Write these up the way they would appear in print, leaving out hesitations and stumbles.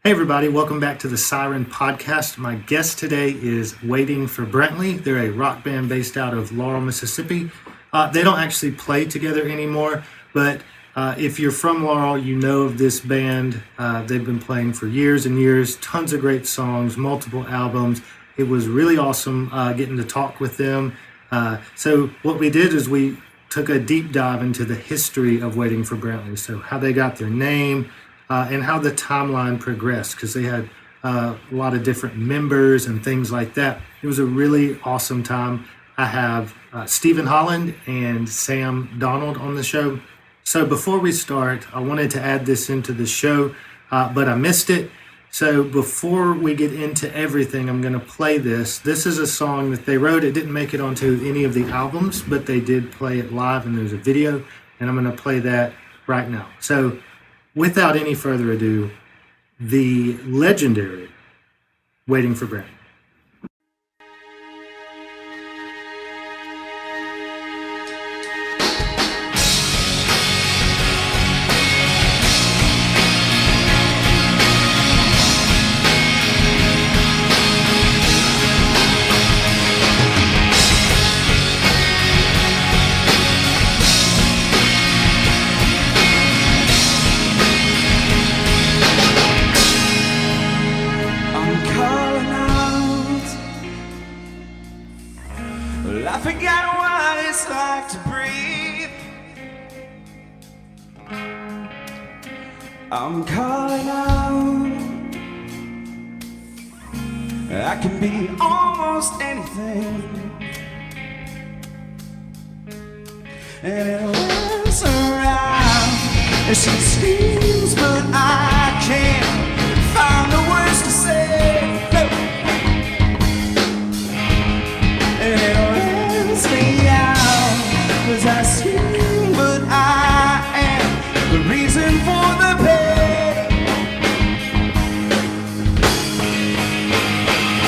Hey everybody, welcome back to the Siren podcast. My guest today is Waiting for Brantley. They're a rock band based out of Laurel, Mississippi. They don't actually play together anymore, but if you're from Laurel, you know of this band. They've been playing for years and years, tons of great songs, multiple albums. It was really awesome getting to talk with them. So what we did is we took a deep dive into the history of Waiting for Brantley, so how they got their name, and how the timeline progressed, because they had a lot of different members and things like that. It was a really awesome time. I have Stephen Holland and Sam Donald on the show. So before we start, I wanted to add this into the show, but I missed it. So before we get into everything, I'm going to play this. This is a song that they wrote. It didn't make it onto any of the albums, but they did play it live, and there's a video, and I'm going to play that right now. So without any further ado, the legendary Waiting for Brantley. I forgot what it's like to breathe. I'm calling out. I can be almost anything, and it runs around and she screams, but I can't find the words to say. And it wears me out, 'cause I scream, but I am the reason for the pain.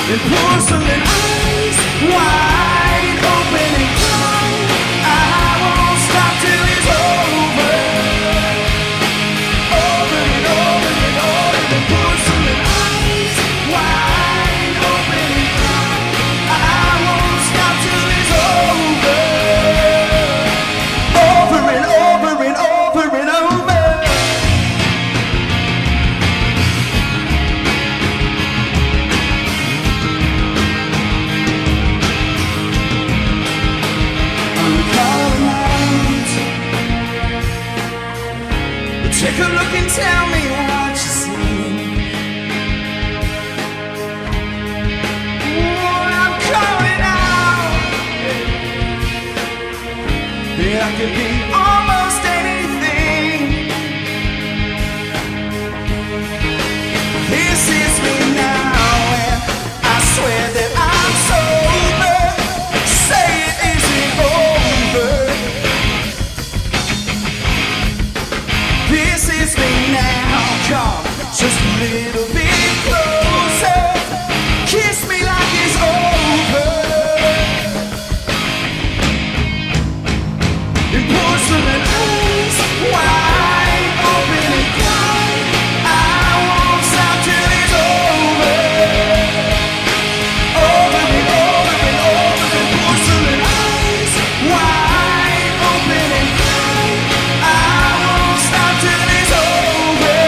And porcelain eyes wide open and crying, I won't stop till it's over. Over and over and over. And porcelain eyes wide open and crying, I won't stop till it's over. Over and over and over and over. I'm calling out. Take a look and tell me what you see. Oh, I'm calling out. Yeah, I could be almost anything. This is me now, and I swear that I'm sober. Say it isn't over. This is me now. Come just a little bit closer. Kiss me like it's over. In porcelain eyes wide open and crying, I won't stop till it's over. Over and over and over. In porcelain eyes wide open and crying, I won't stop till it's over.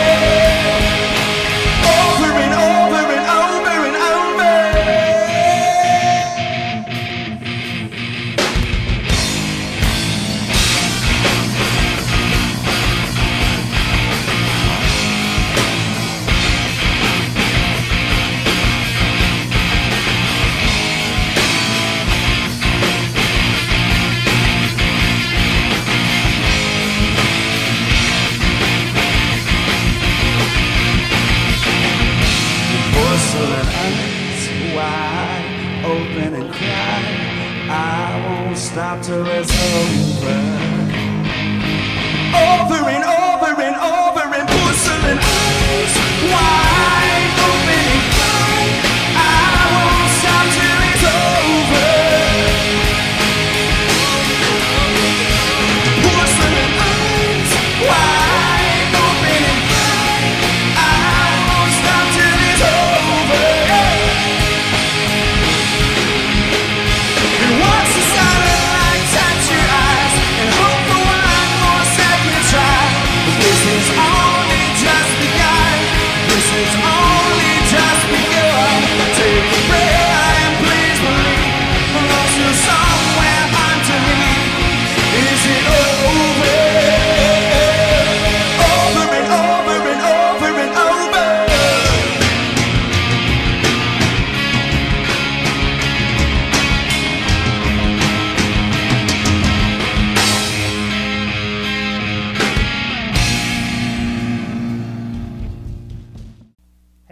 Over and over and over and over. Porcelain eyes wide open and cry, I won't stop till it's over. Over and over and over. And porcelain eyes wide open and cry, I won't stop till it's over. Porcelain eyes wide open and cry, I won't stop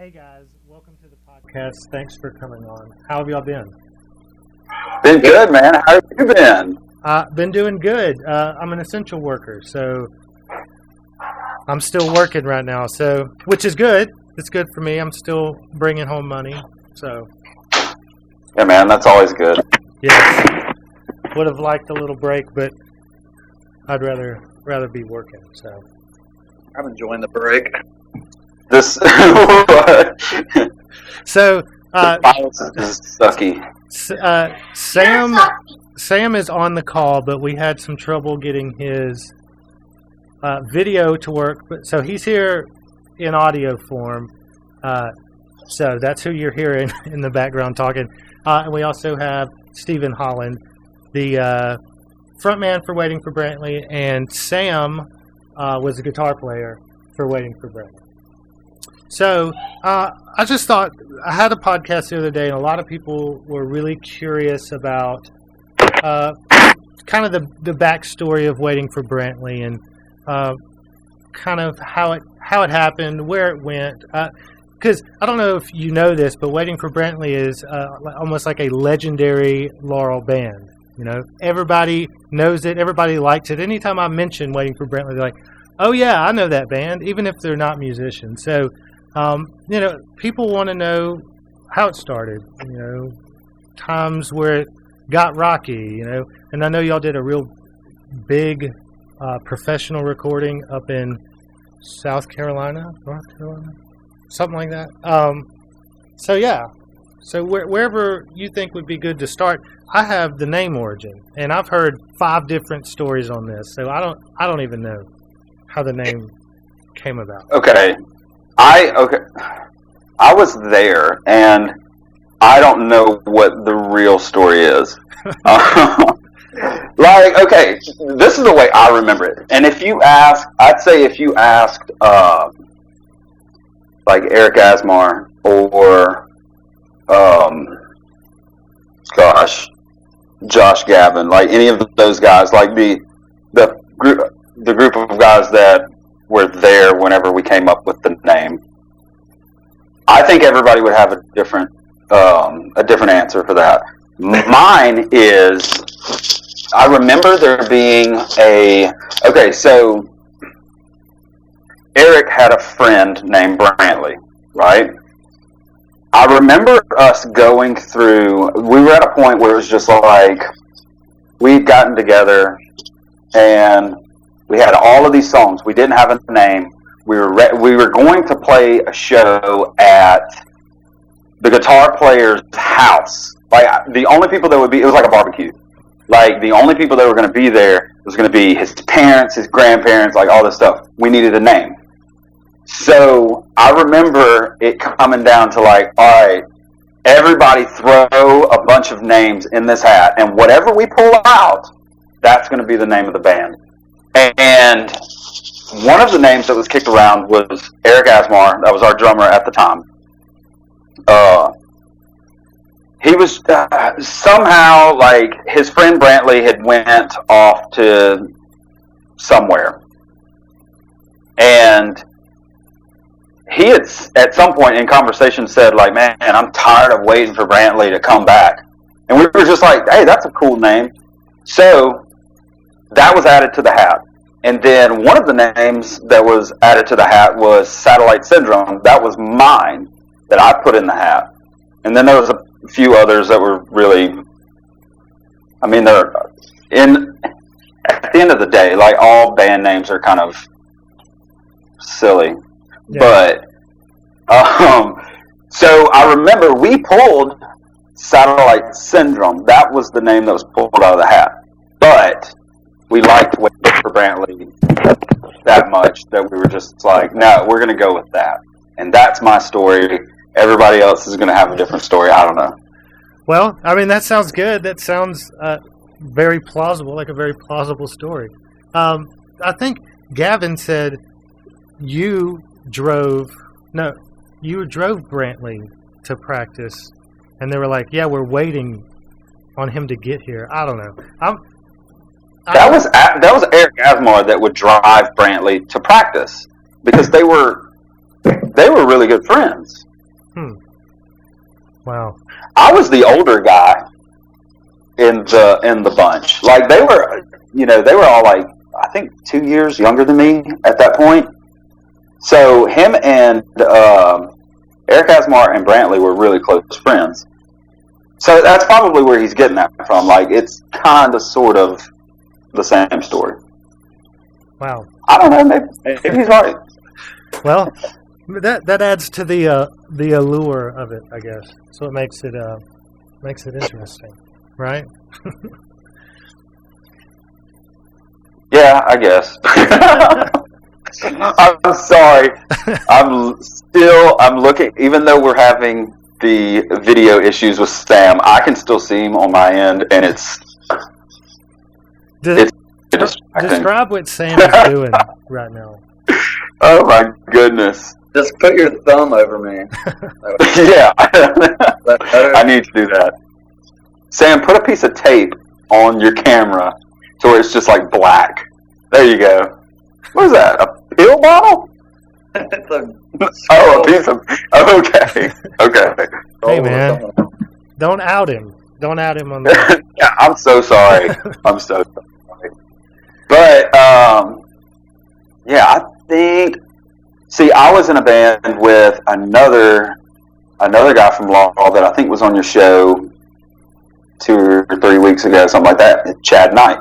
Hey guys, welcome to the podcast. Thanks for coming on. How have y'all been? Been good, man. How have you been? Been doing good. I'm an essential worker, so I'm still working right now. So, which is good. It's good for me. I'm still bringing home money. So, yeah, man, that's always good. yes, would have liked a little break, but I'd rather be working. So, I'm enjoying the break. This so is sucky. Sam is on the call, but we had some trouble getting his video to work. So he's here in audio form. So that's who you're hearing in the background talking. And we also have Stephen Holland, the front man for Waiting for Brantley, and Sam was a guitar player for Waiting for Brantley. So I just thought, I had a podcast the other day, and a lot of people were really curious about kind of the backstory of Waiting for Brantley and kind of how it happened, where it went. Because I don't know if you know this, but Waiting for Brantley is almost like a legendary Laurel band. You know, everybody knows it, everybody likes it. Anytime I mention Waiting for Brantley, they're like, "Oh yeah, I know that band," even if they're not musicians. So, you know, people want to know how it started. You know, times where it got rocky. You know, and I know y'all did a real big professional recording up in South Carolina, North Carolina, something like that. So yeah, so wherever you think would be good to start. I have the name origin, and I've heard 5 different stories on this. So I don't even know how the name came about. Okay. I was there, and I don't know what the real story is. Like, okay, this is the way I remember it. And if you asked, like Eric Asmar or, Josh Gavin, like any of those guys, like the group of guys that were there whenever we came up with the name, I think everybody would have a different answer for that. Mine is, I remember there being so Eric had a friend named Brantley, right? I remember us going through, we were at a point where it was just like, we'd gotten together and we had all of these songs. We didn't have a name. We were going to play a show at the guitar player's house. Like, the only people that would be, it was like a barbecue. Like, the only people that were going to be there was going to be his parents, his grandparents, like all this stuff. We needed a name. So I remember it coming down to like, all right, everybody throw a bunch of names in this hat, and whatever we pull out, that's going to be the name of the band. And one of the names that was kicked around was Eric Asmar. That was our drummer at the time. He was somehow, like, his friend Brantley had went off to somewhere. And he had, at some point in conversation, said, like, man, I'm tired of waiting for Brantley to come back. And we were just like, hey, that's a cool name. So that was added to the hat. And then one of the names that was added to the hat was Satellite Syndrome. That was mine that I put in the hat. And then there was a few others that were really, I mean, at the end of the day, like, all band names are kind of silly. Yeah. But, so I remember we pulled Satellite Syndrome. That was the name that was pulled out of the hat. But we liked Waiting for Brantley that much that we were just like, no, we're going to go with that. And that's my story. Everybody else is going to have a different story. I don't know. Well, I mean, that sounds good. That sounds very plausible, like a very plausible story. I think Gavin said you drove Brantley to practice, and they were like, yeah, we're waiting on him to get here. I don't know. That was Eric Asmar that would drive Brantley to practice because they were really good friends. Wow. I was the older guy in the bunch. Like they were, they were all like I think 2 years younger than me at that point. So him and Eric Asmar and Brantley were really close friends. So that's probably where he's getting that from. Like it's kind of, sort of the same story. Wow. I don't know. Maybe he's right. Well, that adds to the allure of it, I guess. So it makes it interesting, right? Yeah, I guess. I'm sorry. I'm looking, even though we're having the video issues with Sam, I can still see him on my end, and it's describe what Sam is doing right now. Oh my goodness. Just put your thumb over me. Yeah. I need to do that. Sam, put a piece of tape on your camera to where it's just like black. There you go. What is that? A pill bottle? A piece of... Okay. Okay. Hey, man. Don't out him. Don't out him on that. Yeah, I'm so sorry. I'm so sorry. But, yeah, I think... See, I was in a band with another guy from Laurel that I think was on your show 2 or 3 weeks ago, something like that. Chad Knight.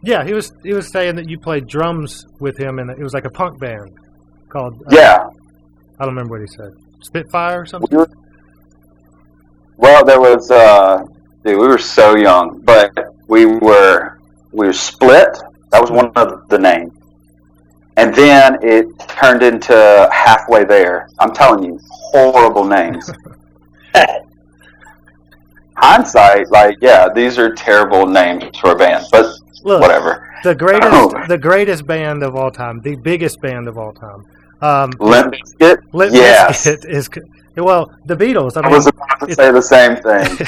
Yeah, he was saying that you played drums with him, and it was like a punk band called. Yeah. I don't remember what he said. Spitfire or something. Well, there was. Dude, we were so young, but we were split. That was one of the names. And then it turned into Halfway There. I'm telling you, horrible names. Hindsight, like, yeah, these are terrible names for a band, but look, whatever. The greatest band of all time, the biggest band of all time. Limp Bizkit? Limp Yes. Bizkit is, well, the Beatles. I was about to say the same thing.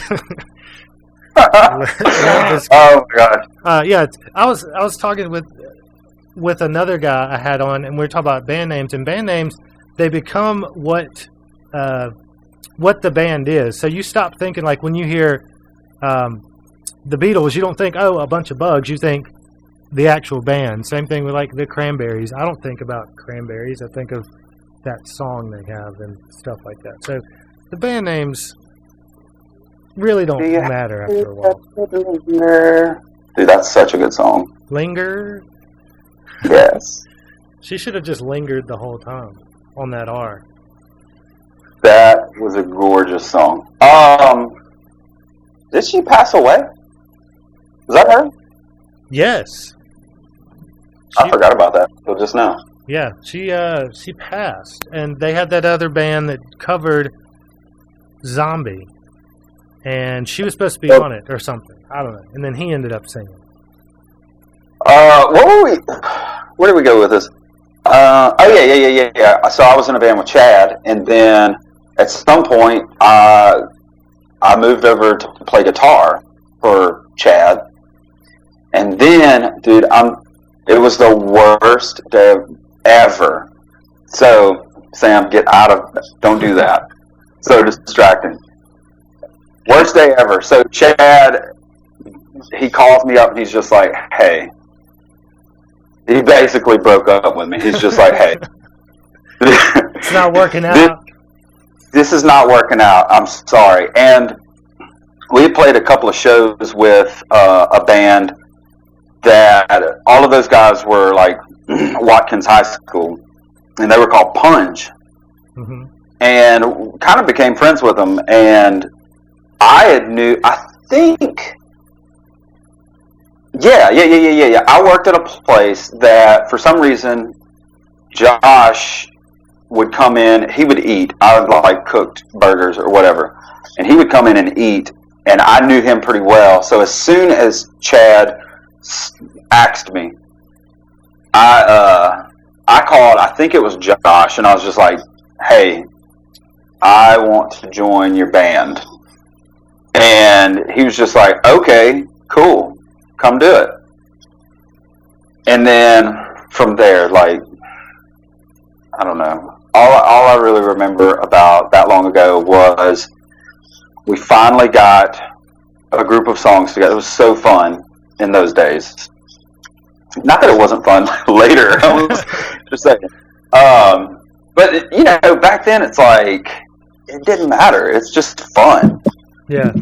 Oh my gosh. Yeah, I was talking with another guy I had on, and we were talking about band names. And band names, they become what the band is. So you stop thinking, like when you hear the Beatles, you don't think, oh, a bunch of bugs. You think the actual band. Same thing with like the Cranberries. I don't think about Cranberries. I think of that song they have and stuff like that. So the band names really don't matter after a while. Dude, that's such a good song. Linger. Yes. She should have just lingered the whole time on that R. That was a gorgeous song. Did she pass away? Was that her? Yes. I forgot about that until just now. Yeah, she passed, and they had that other band that covered Zombie, and she was supposed to be on it or something. I don't know. And then he ended up singing. What were we? Where did we go with this? Yeah. So I was in a band with Chad, and then at some point, I moved over to play guitar for Chad, and then, dude, it was the worst day ever. So, Sam, get out of it. Don't do that. So distracting. Worst day ever. So Chad, he calls me up and he's just like, hey. He basically broke up with me. He's just like, hey. It's not working out. This is not working out. I'm sorry. And we played a couple of shows with a band that all of those guys were like Watkins High School, and they were called Punch. Mm-hmm. And kind of became friends with them. And I think, yeah. I worked at a place that for some reason Josh would come in. He would eat. I would like cooked burgers or whatever, and he would come in and eat. And I knew him pretty well. So as soon as Chad asked me, I called. I think it was Josh, and I was just like, "Hey, I want to join your band." And he was just like, "Okay, cool, come do it." And then from there, like, I don't know. All I really remember about that long ago was we finally got a group of songs together. It was so fun in those days. Not that it wasn't fun later. I was just saying. But you know, back then it's like it didn't matter. It's just fun. Yeah.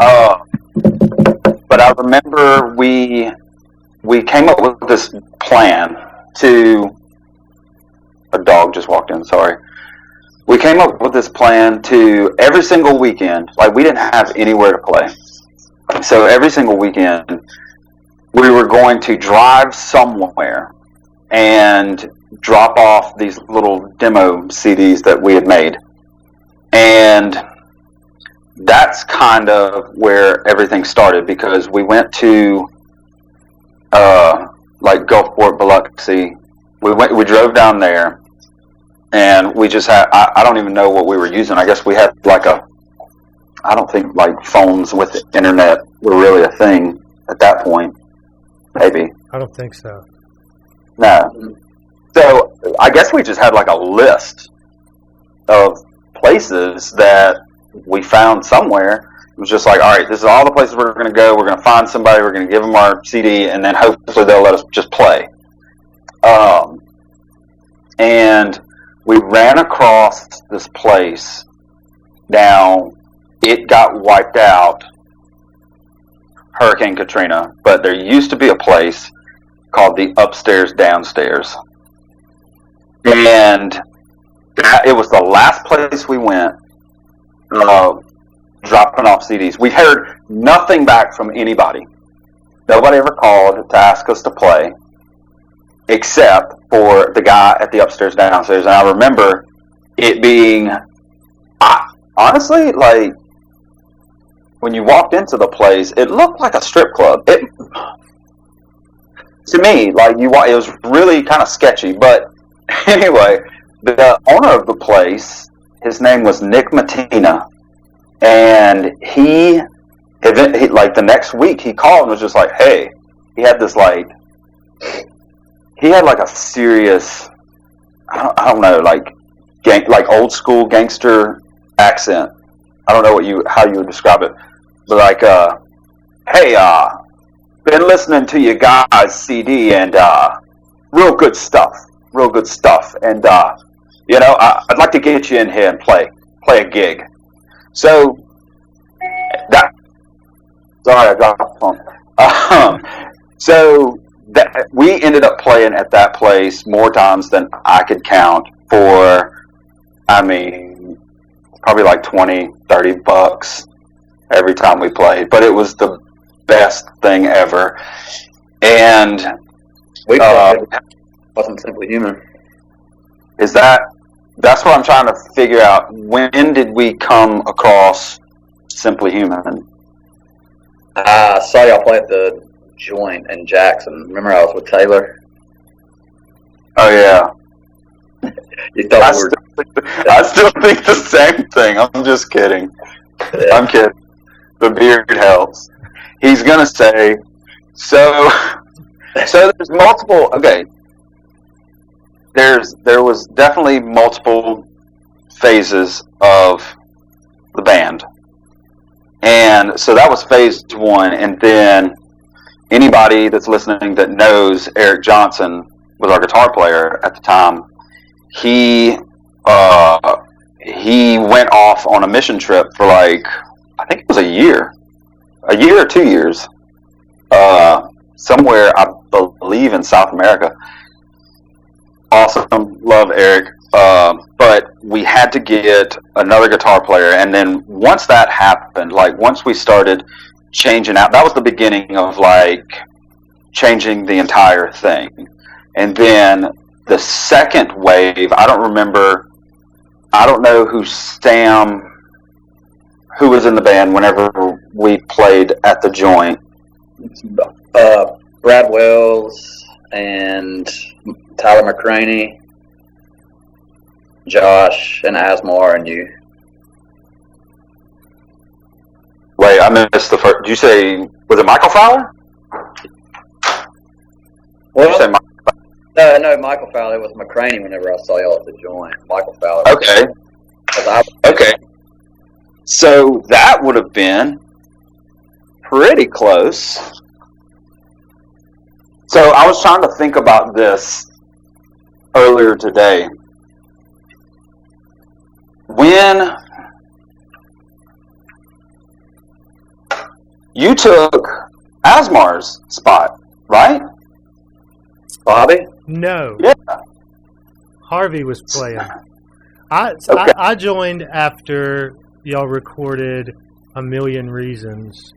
But I remember we came up with this plan to. A dog just walked in. Sorry. We came up with this plan to every single weekend. Like we didn't have anywhere to play, so every single weekend we were going to drive somewhere and drop off these little demo CDs that we had made. And that's kind of where everything started, because we went to like Gulfport, Biloxi. We drove down there, and we just had, I don't even know what we were using. I guess we had like I don't think like phones with the internet were really a thing at that point. Maybe. I don't think so. No. So I guess we just had like a list of places that we found somewhere. It was just like, all right, this is all the places we're going to go. We're going to find somebody. We're going to give them our CD, and then hopefully they'll let us just play. And we ran across this place. Now, it got wiped out, Hurricane Katrina, but there used to be a place called the Upstairs Downstairs. And it was the last place we went, dropping off CDs. We heard nothing back from anybody. Nobody ever called to ask us to play, except for the guy at the Upstairs Downstairs. And I remember it being, honestly, like, when you walked into the place, it looked like a strip club. To me, like, it was really kind of sketchy. But anyway, the owner of the place, his name was Nick Matina, and he like the next week he called and was just like, hey, he had this like, he had like a serious, I don't know, like old school gangster accent. I don't know how you would describe it, but like, hey, been listening to you guys' CD, and real good stuff, and you know, I'd like to get you in here and play a gig. So sorry, I dropped the phone. So we ended up playing at that place more times than I could count for, I mean, probably like $20-$30 every time we played. But it was the best thing ever. And We wasn't Simply Human. That's what I'm trying to figure out. When did we come across Simply Human? I saw y'all play at the Joint in Jackson. Remember I was with Taylor? Oh yeah. You thought I still think the same thing. I'm just kidding. Yeah. I'm kidding. The beard helps. He's gonna say, so there's multiple. Okay. There was definitely multiple phases of the band. And so that was phase one, and then anybody that's listening that knows Eric Johnson was our guitar player at the time. He went off on a mission trip for like, I think it was a year or 2 years, somewhere, I believe in South America. Awesome, love Eric. But we had to get another guitar player, and then once that happened, like once we started changing out, that was the beginning of like changing the entire thing. And then the second wave, I don't know who was in the band whenever we played at the Joint. Brad Wells and Tyler McCraney, Josh and Asmar and you. Wait, I missed the first. Did you say, was it Michael Fowler? Well, Did you say Michael? No, Michael Fowler. It was McCraney whenever I saw y'all at the Joint. Michael Fowler. Okay. Okay. So that would have been pretty close. So I was trying to think about this earlier today. When you took Asmar's spot, right? Bobby? No. Yeah. Harvey was playing. Okay. I joined after y'all recorded A Million Reasons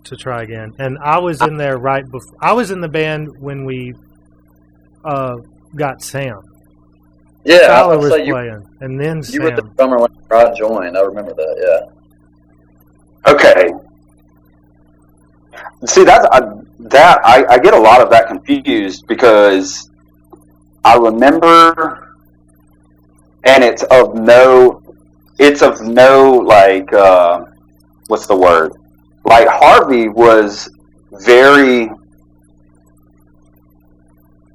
to try again, and I was in there right before. I was in the band when we got Sam. Yeah, Tyler was so you playing, and then you were the Sam. drummer when I joined. I remember that. Okay. See, I get a lot of that confused because I remember, and it's of no like what's the word? Like Harvey was very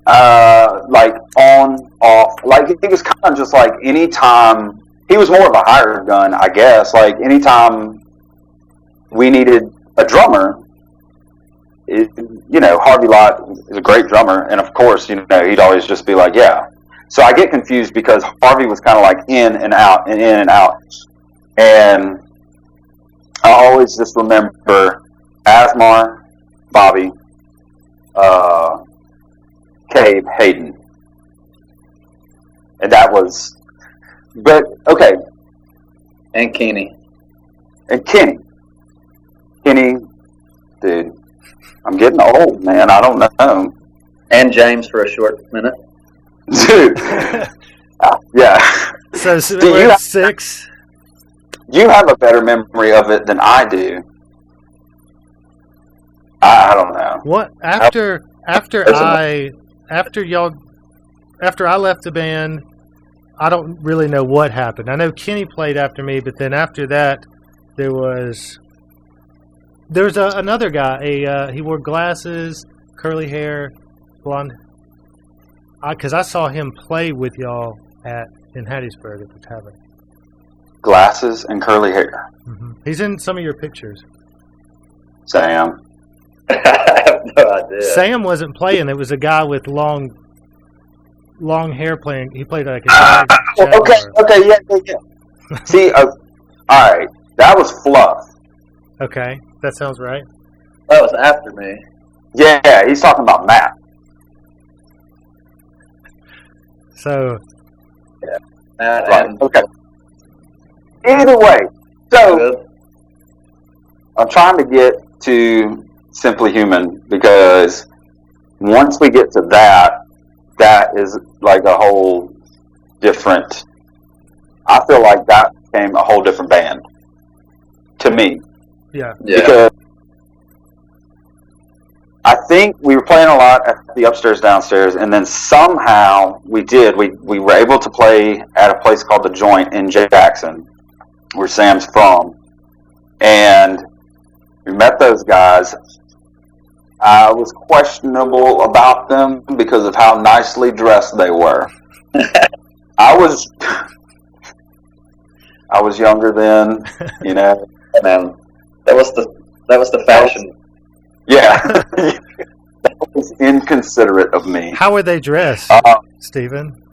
like on off, like he was kind of just like anytime he was more of a hired gun, I guess. Like anytime we needed a drummer, Harvey Lott is a great drummer, and of course, he'd always just be like, yeah. So I get confused because Harvey was kind of like in and out and in and out, and I always just remember Asmar, Bobby, Cabe, Hayden, and that was. But okay, And Kenny. and Kenny, dude, I'm getting old, man. I don't know. And James for a short minute. Dude. Yeah. So Do you we're at have- 6. You have a better memory of it than I do. I don't know. What after I left the band, I don't really know what happened. I know Kenny played after me, but then after that, there was another guy. He wore glasses, curly hair, blonde. Because I saw him play with y'all in Hattiesburg at the tavern. Glasses and curly hair. Mm-hmm. He's in some of your pictures. Sam. I have no idea. Sam wasn't playing. It was a guy with long hair playing. He played like a Okay, yeah. See, all right. That was Fluff. Okay, that sounds right. That was after me. Yeah, he's talking about Matt. So Matt Right, and okay. Either way, so Good. I'm trying to get to Simply Human because once we get to that is like a whole different. I feel like that became a whole different band to me Yeah. because I think we were playing a lot at the upstairs, downstairs, and then somehow we were able to play at a place called The Joint in Jackson, where Sam's from, and we met those guys. I was questionable about them because of how nicely dressed they were. I was younger then, Man, that was the fashion. Yeah, that was inconsiderate of me. how were they dressed, Stephen?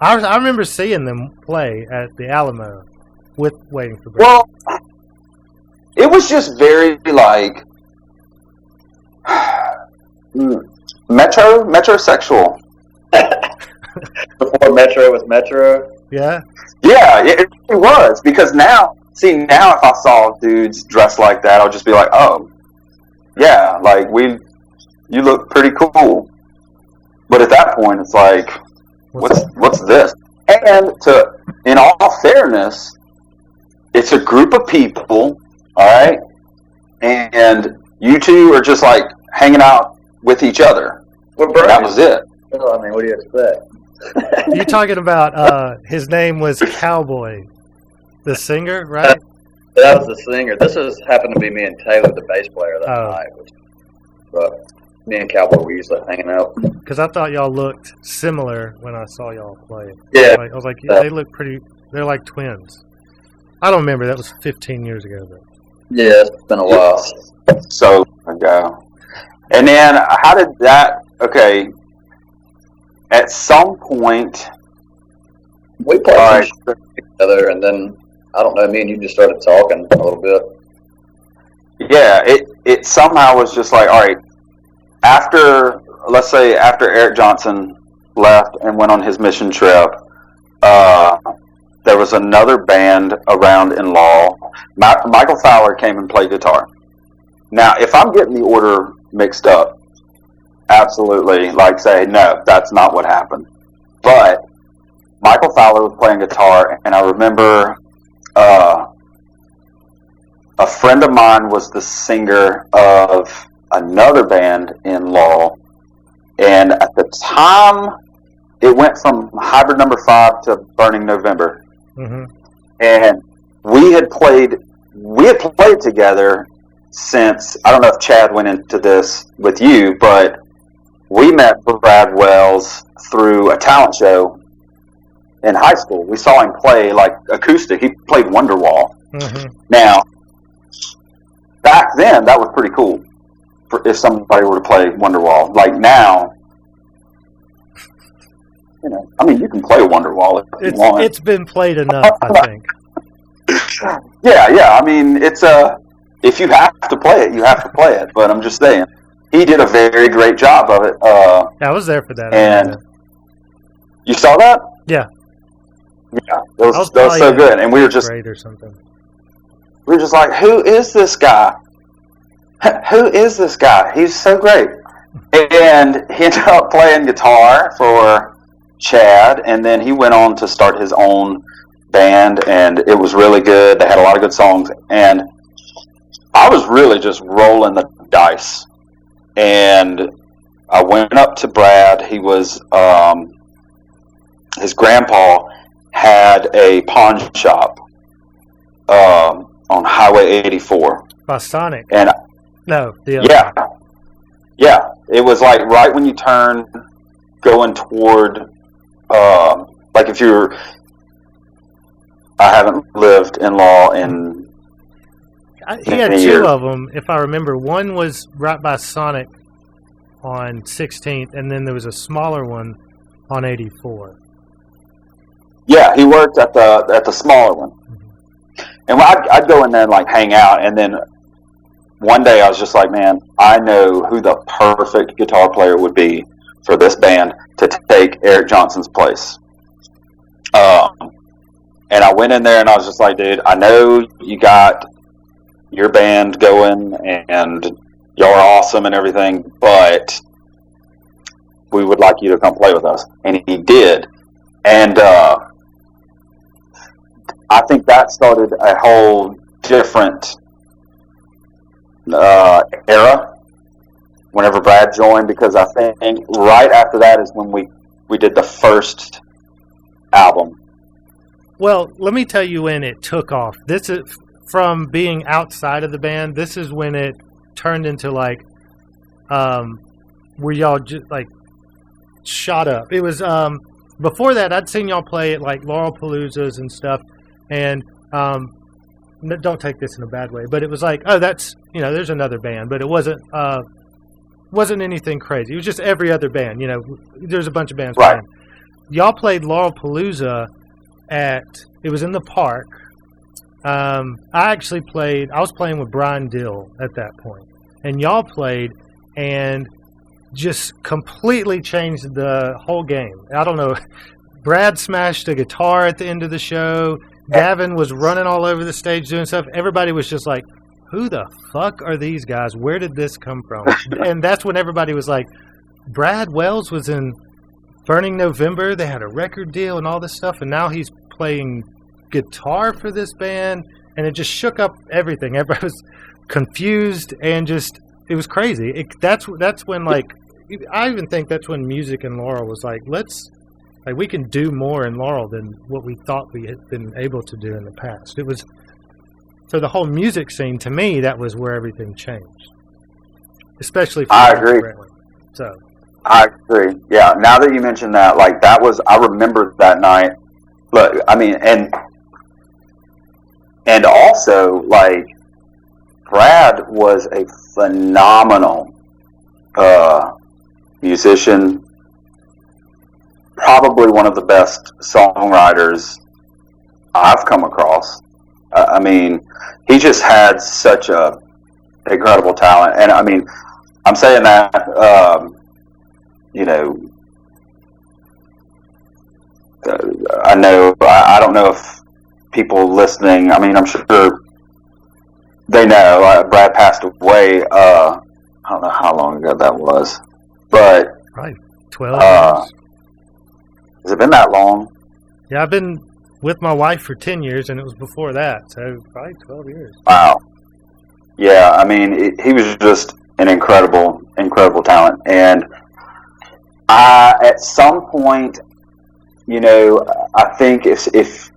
I remember seeing them play at the Alamo with Waiting for Breath. Well, it was just very like metrosexual. Before Metro was Metro. Yeah, Yeah, it really was because now if I saw dudes dressed like that, I'll just be like, oh, yeah, like you look pretty cool. But at that point, it's like, what's this? And in all fairness, it's a group of people, all right, and you two are just like hanging out with each other. Well, That was it. Well, I mean, what do you expect? you talking about his name was Cowboy, the singer, right? That was the singer. This happened to be me and Taylor, the bass player, that Oh. night. But me and Cowboy were usually hanging out. Because I thought y'all looked similar when I saw y'all play. Yeah. I was like, they look pretty. They're like twins. I don't remember. That was 15 years ago. But. Yeah, it's been a while. So ago. And then how did that? Okay. At some point, We played some shit together, and then I don't know. Me and you just started talking a little bit. yeah, it somehow was just like, all right. Let's say after Eric Johnson left and went on his mission trip, there was another band around in Laurel. Michael Fowler came and played guitar. Now, if I'm getting the order mixed up, absolutely, like say, no, that's not what happened. But Michael Fowler was playing guitar, and I remember a friend of mine was the singer of another band in Laurel, and at the time, it went from Hybrid Number 5 to Burning November. Mm-hmm. And we had played together since, I don't know if Chad went into this with you, but we met Brad Wells through a talent show in high school. We saw him play like acoustic. He played Wonderwall. Mm-hmm. Now, back then, that was pretty cool if somebody were to play Wonderwall. Like now, you know, I mean, you can play Wonderwall if you want. It's been played enough, I think. Yeah. I mean, it's if you have to play it, you have to play it. But I'm just saying, he did a very great job of it. I was there for that. And you saw that? Yeah. Yeah, that was so good. And we were just great or something. We were just like, who is this guy? Who is this guy? He's so great. And he ended up playing guitar for Chad, and then he went on to start his own band, and it was really good. They had a lot of good songs, and I was really just rolling the dice. And I went up to Brad. He was his grandpa had a pawn shop on Highway 84. By Sonic. And no, the other one. Yeah. It was like right when you turn going toward like if you're I haven't lived in Law in he had two of them, if I remember. One was right by Sonic on 16th, and then there was a smaller one on 84. Yeah, he worked at the smaller one. And I'd go in there and like hang out, and then one day I was just like, man, I know who the perfect guitar player would be for this band to take Eric Johnson's place. And I went in there and I was just like, dude, I know you got your band going and y'all are awesome and everything, but we would like you to come play with us. And he did. And I think that started a whole different era whenever Brad joined, because I think right after that is when we did the first album. Well, let me tell you when it took off. This is from being outside of the band. This is when it turned into like where y'all just like shot up. It was before that I'd seen y'all play at like Laurel Paloozas and stuff, and don't take this in a bad way, but it was like, oh, that's, you know, there's another band, but it wasn't anything crazy. It was just every other band, you know. There's a bunch of bands right. playing. Y'all played Laurel Palooza it was in the park. I was playing with Brian Dill at that point, and y'all played and just completely changed the whole game. I don't know. Brad smashed a guitar at the end of the show. Gavin was running all over the stage doing stuff. Everybody was just like, who the fuck are these guys? Where did this come from? And that's when everybody was like, Brad Wells was in Burning November. They had a record deal and all this stuff, and now he's playing guitar for this band, and it just shook up everything. Everybody was confused, and just, it was crazy. That's when, like, I even think that's when music in Laurel was like, we can do more in Laurel than what we thought we had been able to do in the past. It was, for the whole music scene, to me, that was where everything changed. Especially for I agree. Brantley. So I agree. Yeah, now that you mentioned that, like, that was, I remember that night. Look, I mean, and And also, like, Brad was a phenomenal musician, probably one of the best songwriters I've come across. I mean, he just had such a incredible talent, and I mean, I'm saying that I know I don't know if people listening. I mean, I'm sure they know Brad passed away. I don't know how long ago that was, but Right, 12 years. Has it been that long? Yeah, I've been with my wife for 10 years, and it was before that, so probably 12 years. Wow. Yeah, I mean, he was just an incredible talent. And at some point, I think if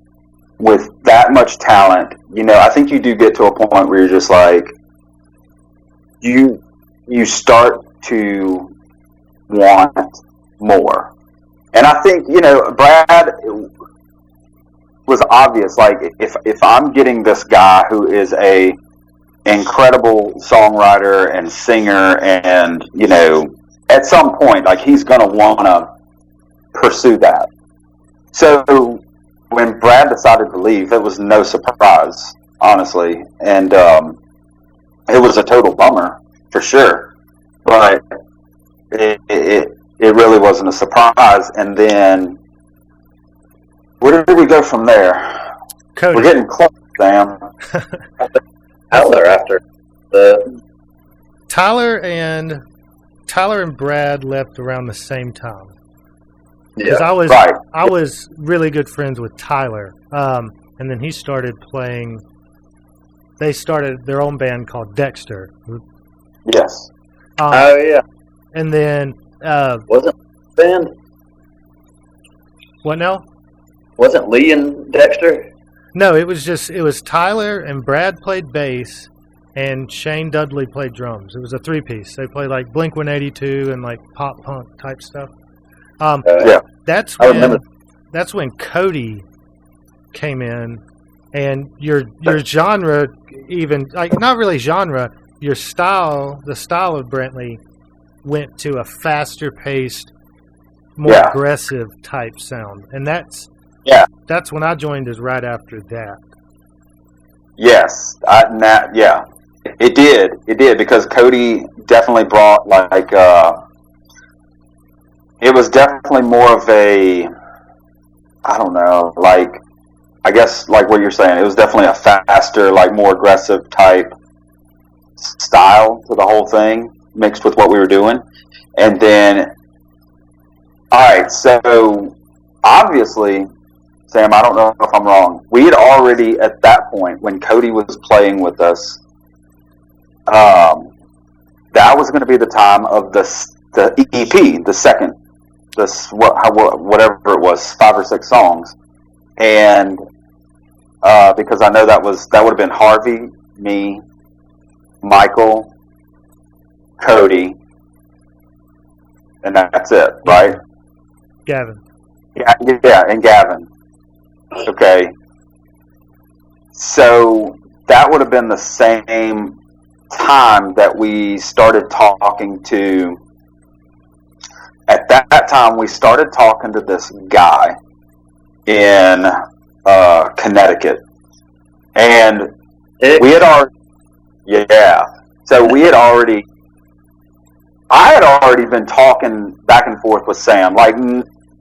with that much talent, I think you do get to a point where you're just like, you start to want more. And I think, Brad was obvious. Like, if I'm getting this guy who is a incredible songwriter and singer, and at some point, like, he's gonna want to pursue that. So when Brad decided to leave, it was no surprise, honestly, and it was a total bummer for sure. But it really wasn't a surprise. And then where did we go from there? Cody. We're getting close, Sam. Tyler after the Tyler and Brad left around the same time. Because yeah. I was really good friends with Tyler, and then he started playing. They started their own band called Dexter. Yes. Oh yeah. And then Wasn't band? what now? Wasn't Lee and Dexter? No, it was Tyler and Brad played bass, and Shane Dudley played drums. It was a three-piece. They played like Blink-182 and like pop punk type stuff. Yeah. That's I when remember. that's when Cody came in, and your genre, even like not really genre, your style, the style of Brantley went to a faster paced, more Yeah. aggressive type sound, and that's when I joined. Is right after that. Yes. Yeah. It did because Cody definitely brought like it was definitely more of a, I don't know, like, I guess like what you're saying, it was definitely a faster, like more aggressive type style to the whole thing mixed with what we were doing. And then, alright, so obviously, Sam, I don't know if I'm wrong, we had already at that point when Cody was playing with us, that was going to be the time of the EP, the second, whatever it was, 5 or 6 songs, and because I know that would have been Harvey, me, Michael, Cody, and that's it, right? Gavin. Yeah, and Gavin. Okay, so that would have been the same time that we started talking to. At that time, we started talking to this guy in Connecticut, and we had already, so I had already been talking back and forth with Sam, like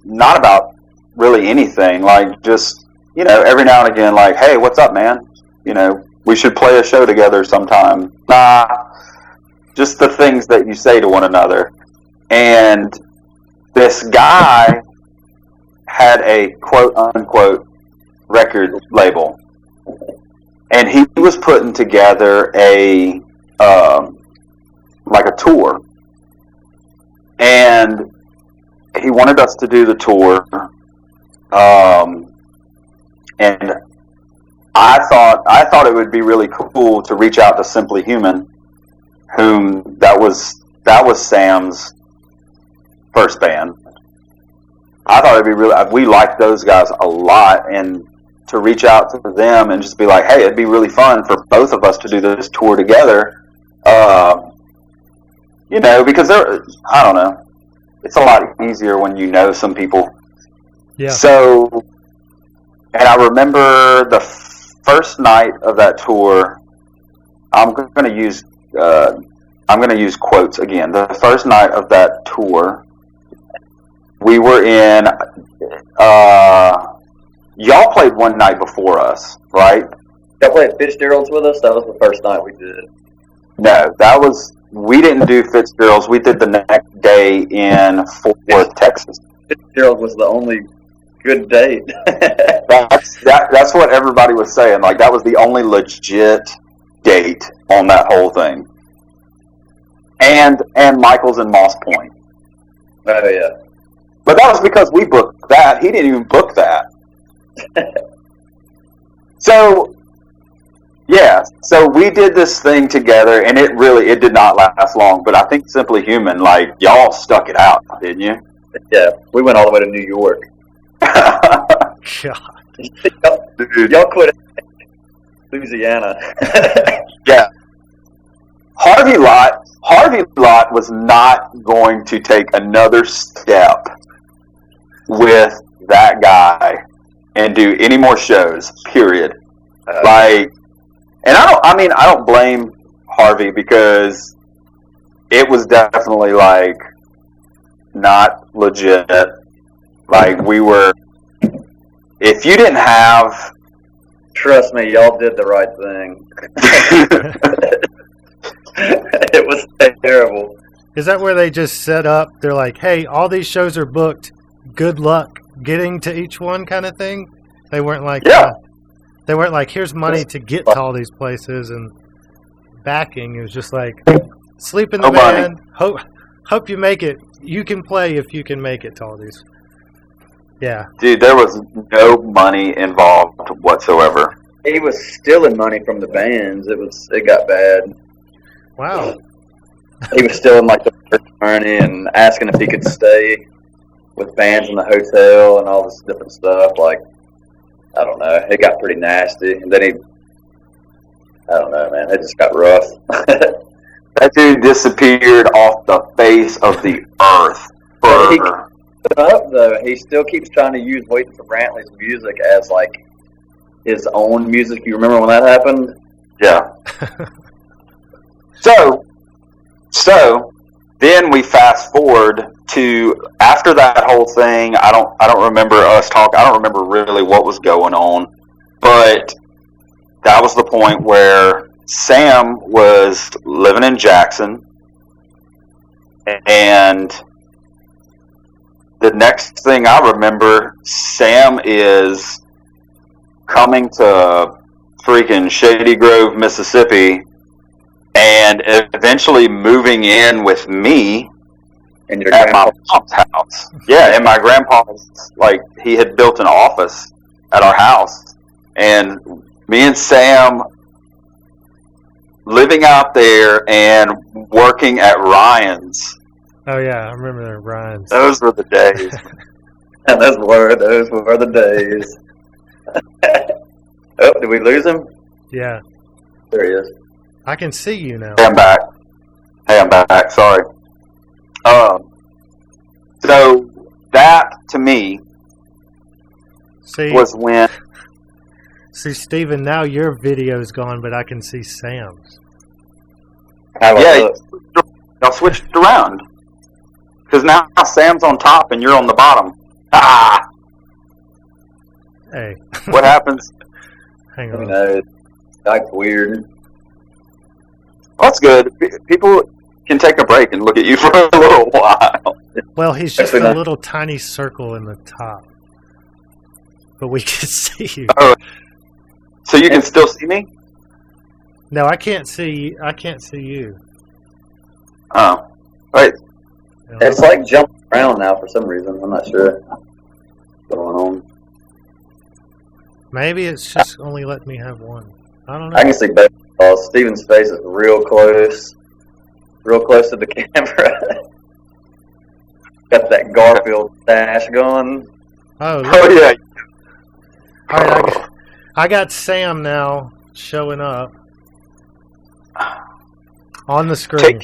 not about really anything, like just every now and again, like, hey, what's up, man? We should play a show together sometime. Just the things that you say to one another. And this guy had a quote-unquote record label. And he was putting together a tour. And he wanted us to do the tour. And I thought it would be really cool to reach out to Simply Human, whom that was Sam's first band. I thought it'd be we liked those guys a lot, and to reach out to them and just be like, hey, it'd be really fun for both of us to do this tour together. You know, because I don't know, it's a lot easier when you know some people. Yeah. So, and I remember the first night of that tour, I'm going to use quotes again. The first night of that tour, we were in, y'all played one night before us, right? Y'all played Fitzgerald's with us? That was the first night we did. No, we didn't do Fitzgerald's. We did the next day in Fort Worth, Texas. Fitzgerald was the only good date. That's what everybody was saying. Like, that was the only legit date on that whole thing. And Michael's in Moss Point. Oh, yeah. But that was because we booked that. He didn't even book that. So, yeah. So we did this thing together, and it did not last long. But I think Simply Human, like, y'all stuck it out, didn't you? Yeah. We went all the way to New York. God. Y'all quit Louisiana. Yeah. Harvey Lott was not going to take another step with that guy and do any more shows, period. And I don't blame Harvey, because it was definitely, like, not legit. Like, if you didn't have... Trust me, y'all did the right thing. It was terrible. Is that where they just set up? They're like, hey, all these shows are booked. Good luck getting to each one, kind of thing? They weren't like, yeah. They weren't like, here's money to get to all these places and backing. It was just like, sleep in the van. Hope you make it. You can play if you can make it to all these. Yeah. Dude, there was no money involved whatsoever. He was stealing money from the bands. It got bad. Wow. He was stealing, like, the money and asking if he could stay with bands in the hotel and all this different stuff. Like, I don't know. It got pretty nasty. And then I don't know, man. It just got rough. That dude disappeared off the face of the earth. He still keeps trying to use Waiting for Brantley's music as, like, his own music. You remember when that happened? Yeah. So then we fast forward to after that whole thing. I don't remember us talking. I don't remember really what was going on, but that was the point where Sam was living in Jackson, and the next thing I remember, Sam is coming to freaking Shady Grove, Mississippi, and eventually moving in with me at my mom's house. Yeah, and my grandpa's, like, he had built an office at our house, and me and Sam living out there and working at Ryan's. Oh yeah, I remember Ryan's. Those were the days. And those were the days. Oh, did we lose him? Yeah. There he is. I can see you now. Hey, I'm back. Sorry. So that to me was when. See, Steven, now your video's gone, but I can see Sam's. Yeah, y'all switched around. Because now Sam's on top and you're on the bottom. Ah! Hey. What happens? Hang on. You know, that's weird. Well, that's good. People can take a break and look at you for a little while. Well, he's just a little tiny circle in the top. But we can see you. Oh. So you can still see me? No, I can't see you. Oh. Wait. It's like jumping around now for some reason. I'm not sure what's going on. Maybe it's just only letting me have one. I don't know. I can see both. Steven's face is real close to the camera. Got that Garfield stash going. Oh yeah. All right, I got Sam now showing up on the screen.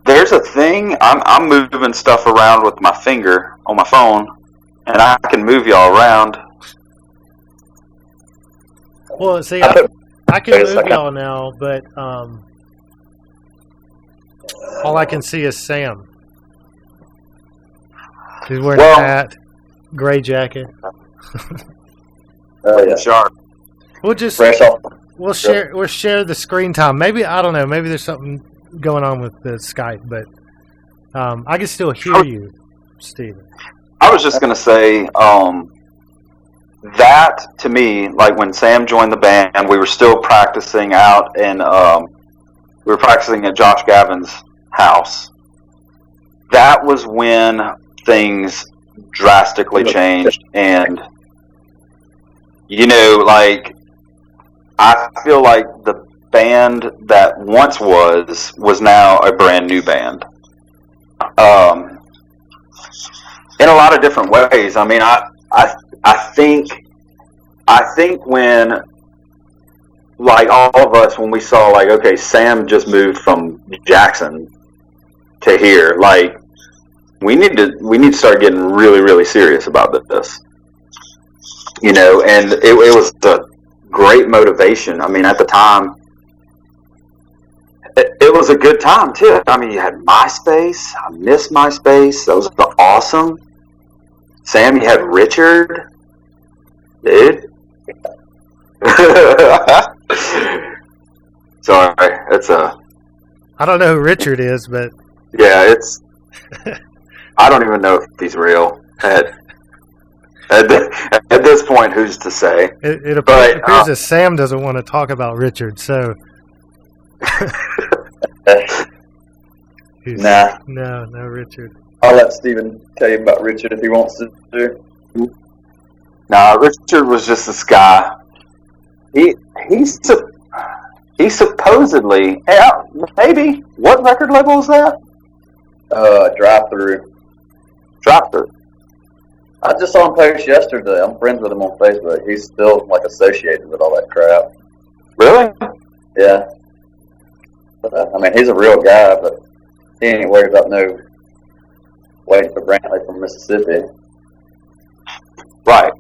There's a thing. I'm moving stuff around with my finger on my phone, and I can move y'all around. Well, see, I can move y'all now, but all I can see is Sam. He's wearing a hat, gray jacket. Yeah, sharp. We'll just we'll share the screen time. Maybe I don't know. Maybe there's something going on with the Skype, but I can still hear you, Steven. I was just gonna say that to me, like when Sam joined the band, we were still practicing out, and we were practicing at Josh Gavin's house. That was when things drastically changed, and like I feel like the band that once was now a brand new band. In a lot of different ways. I mean, I think when, like, all of us, when we saw, like, okay, Sam just moved from Jackson to here, like, we need to start getting really, really serious about this. And it was a great motivation. I mean, at the time, it was a good time, too. I mean, you had MySpace. I miss MySpace. That was awesome. Sam, you had Richard. Dude. Sorry, it's I don't know who Richard is, but yeah, it's. I don't even know if he's real. At this point, who's to say? It appears that Sam doesn't want to talk about Richard, so. Nah. No, Richard. I'll let Steven tell you about Richard if he wants to. Nah, Richard was just this guy. He supposedly, maybe, what record label is that? Drive-Thru. Drive-Thru. I just saw him post yesterday. I'm friends with him on Facebook. He's still, like, associated with all that crap. Really? Yeah. I mean, he's a real guy, but he ain't worried about no waiting for Brantley from Mississippi. Right.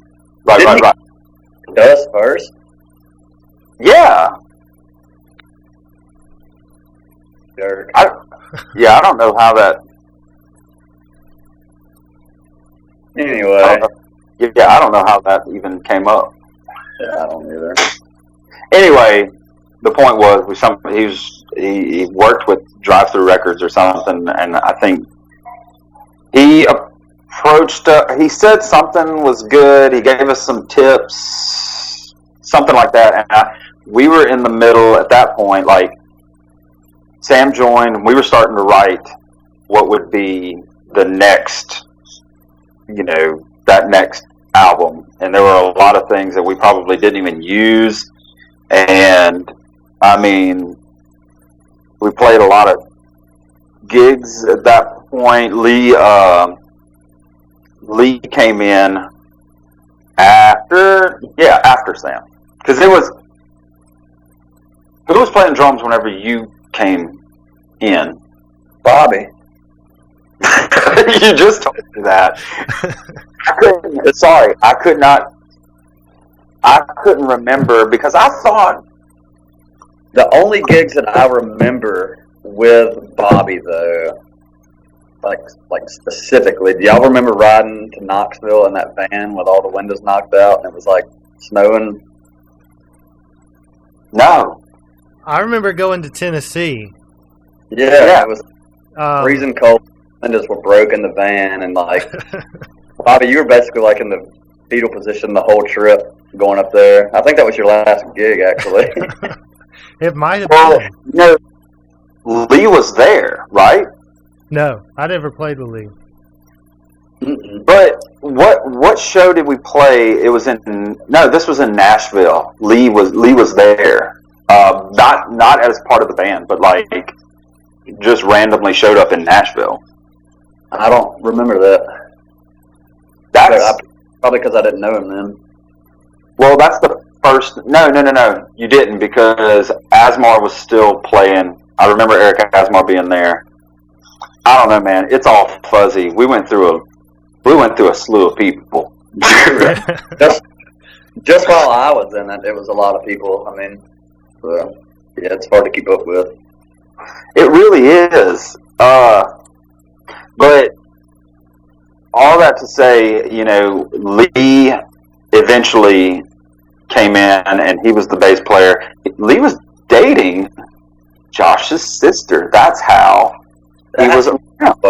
Us first? Yeah. Jerk. I don't know how that. Anyway. I don't know how that even came up. Yeah, I don't either. Anyway, the point was he worked with Drive-Thru Records or something, and I think he approached. He said something was good. He gave us some tips, something like that. And we were in the middle at that point. Like Sam joined, we were starting to write what would be the next, that next album. And there were a lot of things that we probably didn't even use. And I mean, we played a lot of gigs at that point. Lee came in after Sam. Because who was playing drums whenever you came in? Bobby. You just told me that. I couldn't remember because I thought the only gigs that I remember with Bobby, though, like specifically, do y'all remember riding to Knoxville in that van with all the windows knocked out and it was like snowing? No. I remember going to Tennessee. Yeah. It was freezing cold. Windows were broke in the van, and like Bobby, you were basically like in the fetal position the whole trip going up there. I think that was your last gig, actually. It might have been. No, Lee was there, right? No, I never played with Lee. Mm-mm. But what show did we play? This was in Nashville. Lee was there. Not as part of the band, but like just randomly showed up in Nashville. I don't remember that. That's probably because I didn't know him then. Well, that's the first. No. You didn't, because Asmar was still playing. I remember Eric Asmar being there. I don't know, man. It's all fuzzy. We went through a slew of people. Just while I was in it, it was a lot of people. I mean, yeah, it's hard to keep up with. It really is. But all that to say, Lee eventually came in, and he was the bass player. Lee was dating Josh's sister. That's how he was around.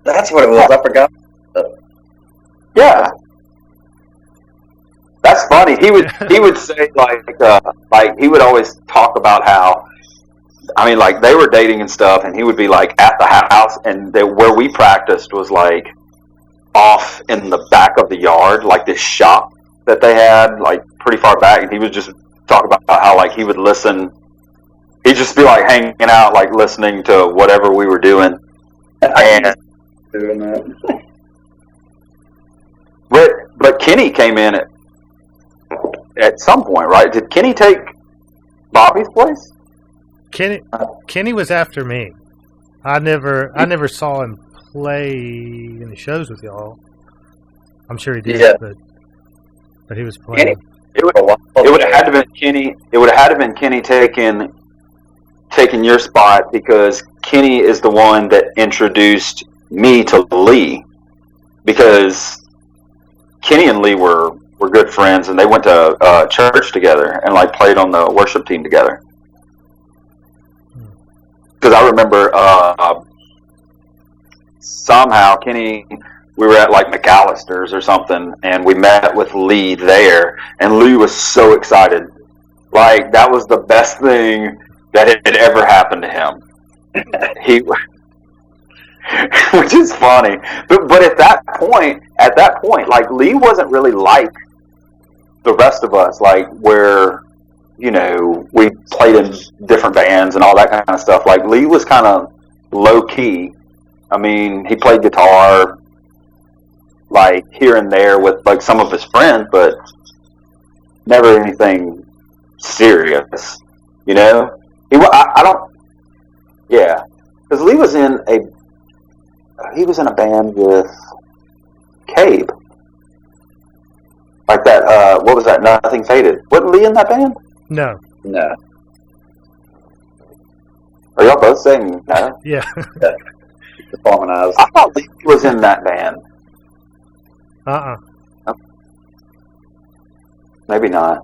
That's what it was. I forgot. Yeah. That's funny. He would say like he would always talk about how, I mean, like they were dating and stuff, and he would be like at the house, and where we practiced was like off in the back of the yard, like this shop that they had, like pretty far back, and he would just talk about how like he would listen. He'd just be like hanging out, like listening to whatever we were doing. And Doing that. but Kenny came in at some point, right? Did Kenny take Bobby's place? Kenny was after me. I never saw him play any shows with y'all. I'm sure he did, Yeah. but he was playing. It would have had to been Kenny. It would have had to been Kenny taking your spot, because Kenny is the one that introduced me to Lee, because Kenny and Lee were good friends, and they went to church together and like played on the worship team together. Because I remember somehow Kenny, we were at like McAllister's or something, and we met with Lee there, and Lee was so excited. Like, that was the best thing that had ever happened to him. Which is funny. But at that point, like, Lee wasn't really like the rest of us, like, where, we played in different bands and all that kind of stuff. Like, Lee was kind of low-key. I mean, he played guitar, like, here and there with, like, some of his friends, but never anything serious, I don't, yeah, because Lee was in a band with Cabe, like that, what was that, Nothing Faded. Wasn't Lee in that band? No. Are y'all both saying no? Yeah. Harmonized. I thought Lee was in that band. Maybe not.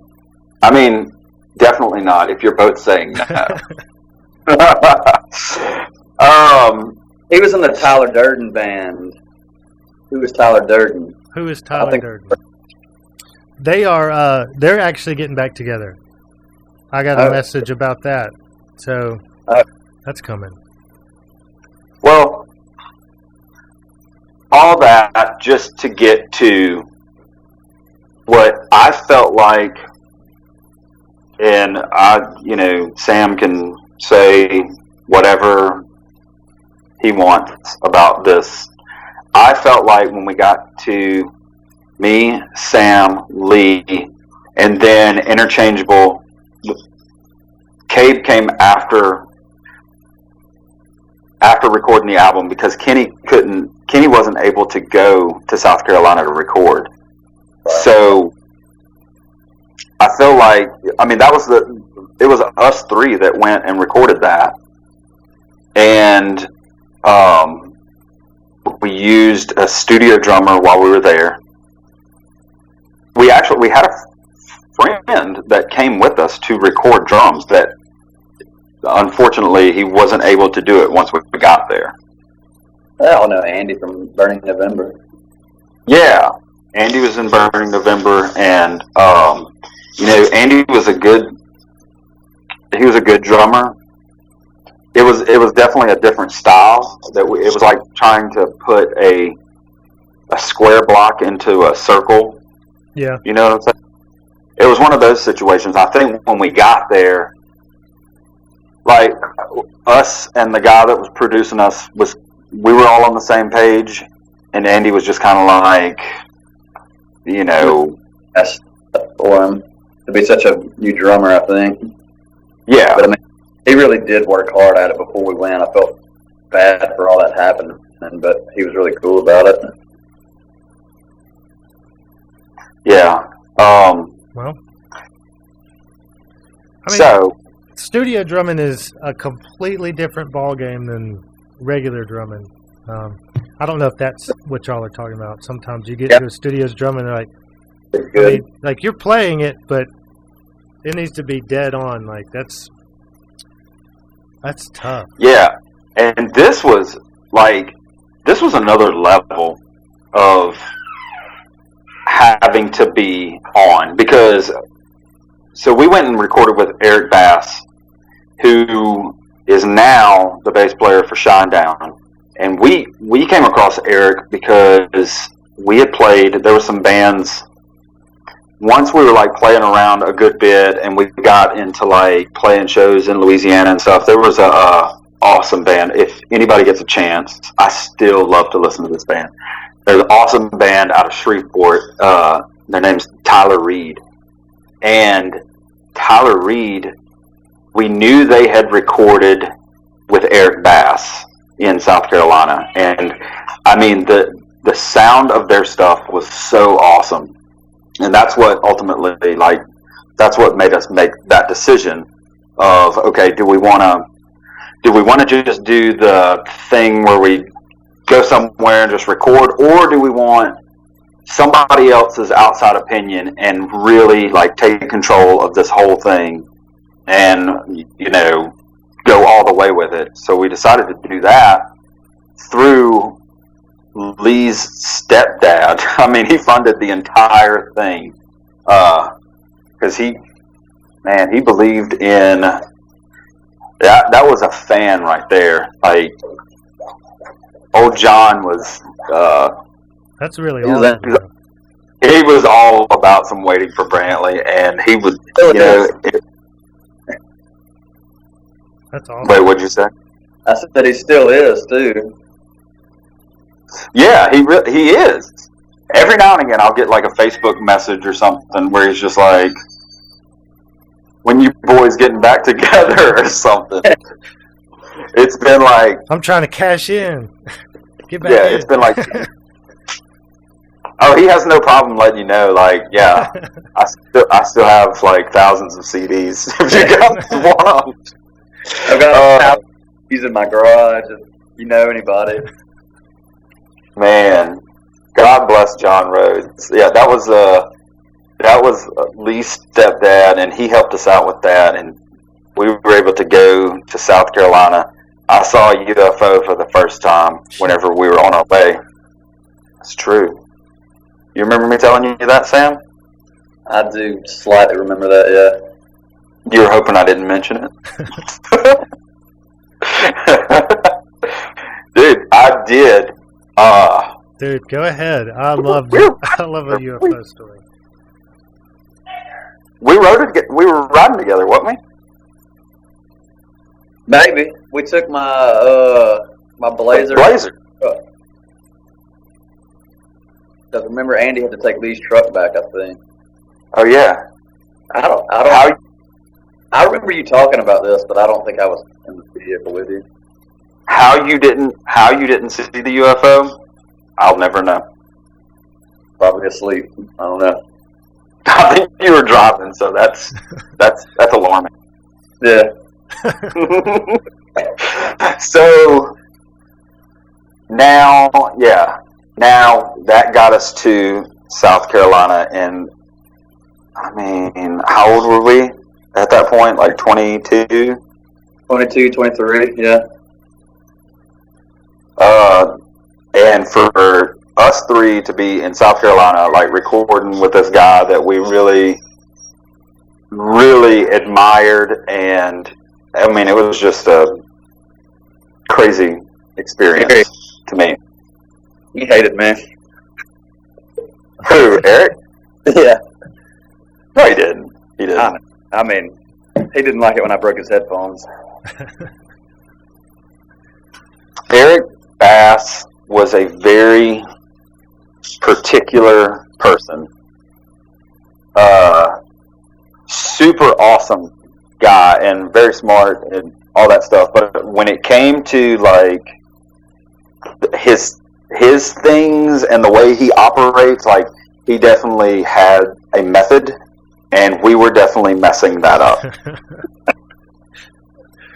I mean, definitely not, if you're both saying no. He was in the Tyler Durden band. Who was Tyler Durden? Who is Tyler Durden? They're actually getting back together. I got a message about that. So that's coming. Well, all that just to get to what I felt like, and Sam can say whatever he wants about this. I felt like when we got to me, Sam, Lee, and then interchangeable, Cabe came after recording the album, because Kenny wasn't able to go to South Carolina to record. So I feel like, I mean, it was us three that went and recorded that. And we used a studio drummer while we were there. We had a friend that came with us to record drums that, unfortunately, he wasn't able to do it once we got there. I know Andy from Burning November. Yeah, Andy was in Burning November, and Andy was a good drummer. It was definitely a different style. It was like trying to put a square block into a circle. Yeah. You know what I'm saying? It was one of those situations. I think when we got there, like, us and the guy that was producing us, we were all on the same page, and Andy was just kind of like, That's for him to be such a new drummer, I think. Yeah. But I mean, he really did work hard at it before we went. I felt bad for all that happened, but he was really cool about it. Yeah. Well, I mean, So, studio drumming is a completely different ball game than regular drumming. I don't know if that's what y'all are talking about. Sometimes you get to a studio's drumming, and It's I good. mean, like you're playing it, but it needs to be dead on. Like that's tough. yeah. And this was another level of having to be on, because so we went and recorded with Eric Bass, who is now the bass player for Shinedown. And we came across Eric because we had played, there were some bands, once we were like playing around a good bit and we got into like playing shows in Louisiana and stuff. There was a awesome band. If anybody gets a chance, I still love to listen to this band. There's an awesome band out of Shreveport. Their name's Tyler Reed. And Tyler Reed, we knew they had recorded with Eric Bass in South Carolina. And I mean, the sound of their stuff was so awesome. And that's what ultimately, like, that's what made us make that decision of, okay, do we want to just do the thing where we go somewhere and just record, or do we want somebody else's outside opinion and really like take control of this whole thing and, you know, go all the way with it? So we decided to do that through Lee's stepdad. I mean, he funded the entire thing because he believed in that. That was a fan right there. Like, old John was That's really he was, awesome. he was all about some Waiting for Brantley, and he was, you know. That's awesome. Wait, what'd you say? I said he still is too. Yeah, he is. Every now and again, I'll get like a Facebook message or something where he's just like, "When you boys getting back together?" or something. It's been like, I'm trying to cash in. Get back yeah, in. it's been like, oh, he has no problem letting you know. Like, yeah, I still have like thousands of CDs. If you guys want them, I've got he's in my garage. If you know anybody. man, God bless John Rhodes. Yeah, that was Lee's stepdad, and he helped us out with that, and we were able to go to South Carolina. I saw a UFO for the first time whenever we were on our way. It's true. You remember me telling you that, Sam? I do slightly remember that, yeah. You were hoping I didn't mention it? Dude, I did. Dude, go ahead. I love a UFO story. We were riding together, weren't we? Maybe. We took my my Blazer. Blazer. Because remember, Andy had to take Lee's truck back, I think. Oh yeah. I don't. I remember you talking about this, but I don't think I was in the vehicle with you. How you didn't see the UFO? I'll never know. Probably asleep. I don't know. I think you were driving, so that's alarming. Yeah. So now that got us to South Carolina, and I mean, how old were we at that point? Like 22? 22, 23, yeah. And for us three to be in South Carolina, like recording with this guy that we really, really admired, and I mean, it was just a crazy experience to me. He hated me. Who, Eric? Yeah. No, he didn't. He didn't. I mean, he didn't like it when I broke his headphones. Eric Bass was a very particular person. super awesome guy and very smart and all that stuff. But when it came to like his things and the way he operates, like he definitely had a method, and we were definitely messing that up.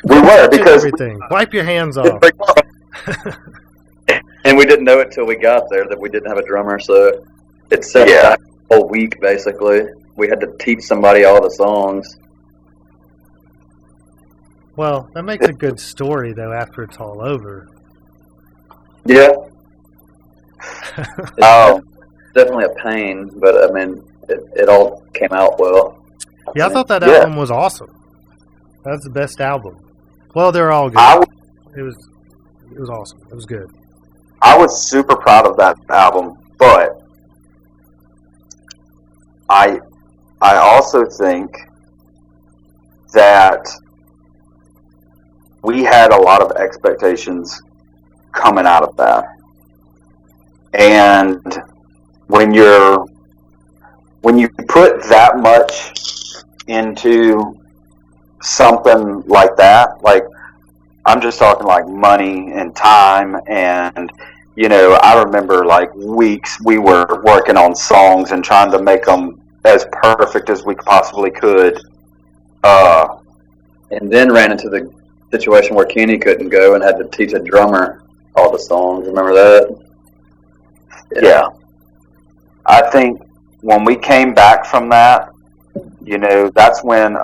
We were, because everything. Wipe your hands off. And we didn't know it till we got there that we didn't have a drummer, so it set back a whole week basically. We had to teach somebody all the songs. Well, that makes a good story though after it's all over. Yeah. Oh, definitely a pain, but I mean, it all came out well. Yeah, I thought that album was awesome. That's the best album. Well, they're all good. It was awesome. It was good. I was super proud of that album, but I also think that we had a lot of expectations coming out of that. And when you put that much into something like that, like I'm just talking like money and time, and I remember like weeks we were working on songs and trying to make them as perfect as we possibly could, and then ran into the situation where Kenny couldn't go and had to teach a drummer all the songs. Remember that? Yeah. I think when we came back from that, that's when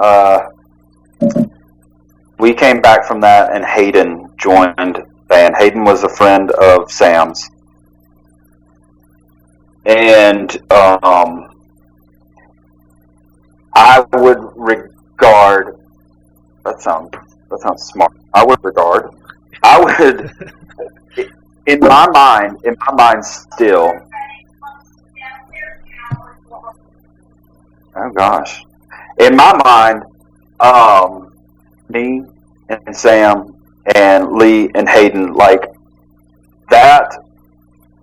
we came back from that, and Hayden joined the band. Hayden was a friend of Sam's, and I would regard. That sounds smart. I would, in my mind still. Oh gosh. In my mind, me and Sam and Lee and Hayden, like that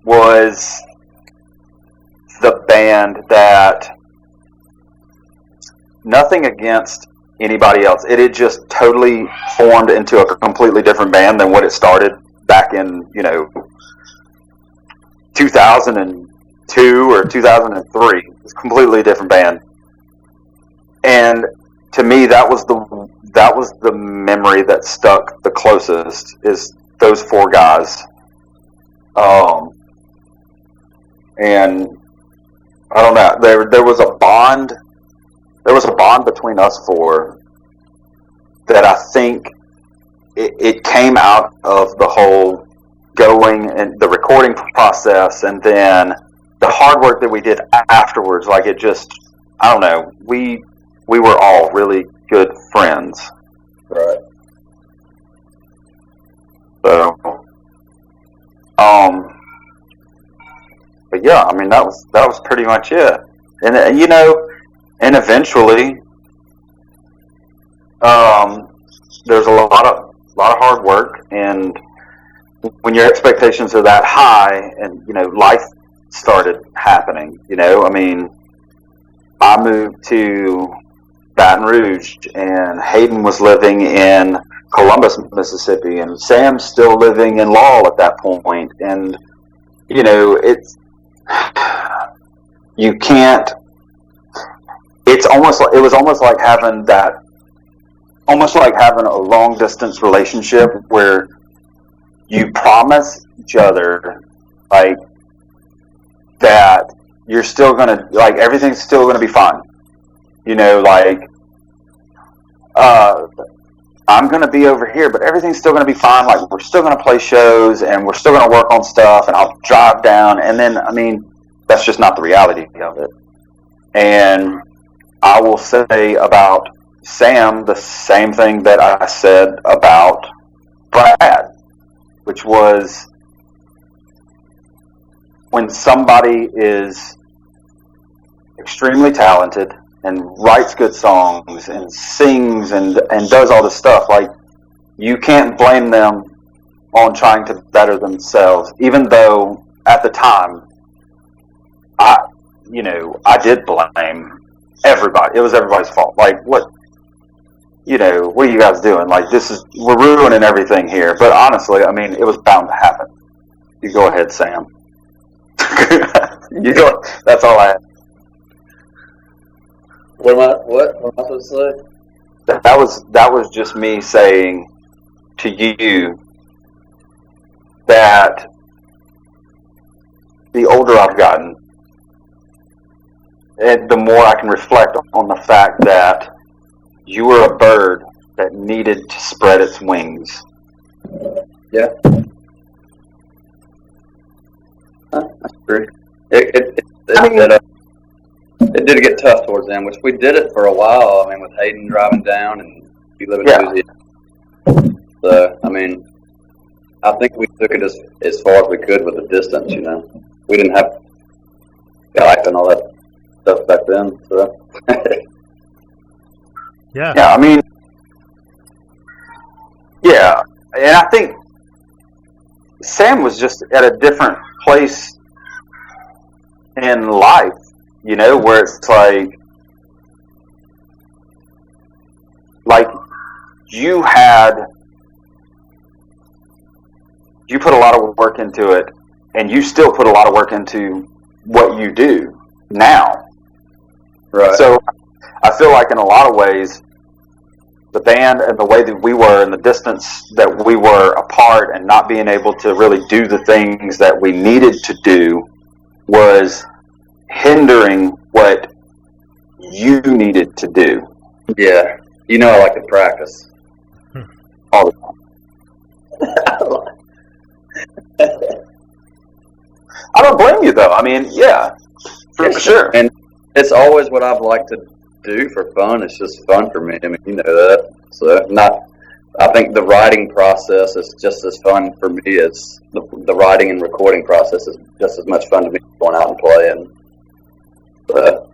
was the band that, nothing against anybody else, it had just totally formed into a completely different band than what it started back in 2002 or 2003. It's a completely different band, and to me that was the memory that stuck the closest, is those four guys. And I don't know, there was a bond between us four that I think it came out of the whole going and the recording process, and then the hard work that we did afterwards. Like it just, I don't know, we were all really good friends. Right. So, but yeah, I mean that was pretty much it. And and eventually, there's a lot of hard work, and when your expectations are that high, and life started happening. I mean, I moved to Baton Rouge, and Hayden was living in Columbus, Mississippi, and Sam's still living in Laurel at that point. And it's, you can't. It's it was almost like having a long distance relationship where you promise each other like that you're still gonna, like, everything's still gonna be fine. Like I'm gonna be over here, but everything's still gonna be fine. Like we're still gonna play shows, and we're still gonna work on stuff, and I'll drive down, and then I mean that's just not the reality of it. And I will say about Sam the same thing that I said about Brad, which was, when somebody is extremely talented and writes good songs and sings and does all this stuff, like, you can't blame them on trying to better themselves, even though at the time I did blame everybody. It was everybody's fault. Like, what are you guys doing? Like, we're ruining everything here. But honestly, I mean, it was bound to happen. You go ahead, Sam. That's all I have. What am I supposed to say? That was just me saying to you that the older I've gotten, and the more I can reflect on the fact that you were a bird that needed to spread its wings. Yeah. That's true. It did get tough towards them, which we did it for a while. I mean, with Hayden driving down and we live in Louisiana. So, I mean, I think we took it as far as we could with the distance, you know. We didn't have Skype and all that stuff back then, so. Yeah. Yeah, I mean, yeah. And I think Sam was just at a different place in life, you know, where it's like you put a lot of work into it, and you still put a lot of work into what you do now. Right. So I feel like in a lot of ways, the band and the way that we were and the distance that we were apart and not being able to really do the things that we needed to do was hindering what you needed to do. Yeah. You know I like to practice. All the time. I don't blame you, though. I mean, yeah, for sure. And it's always what I've liked to do for fun. It's just fun for me. I mean, you know that. So, I think the writing process is just as fun for me as the writing and recording process is just as much fun to me going out and playing. But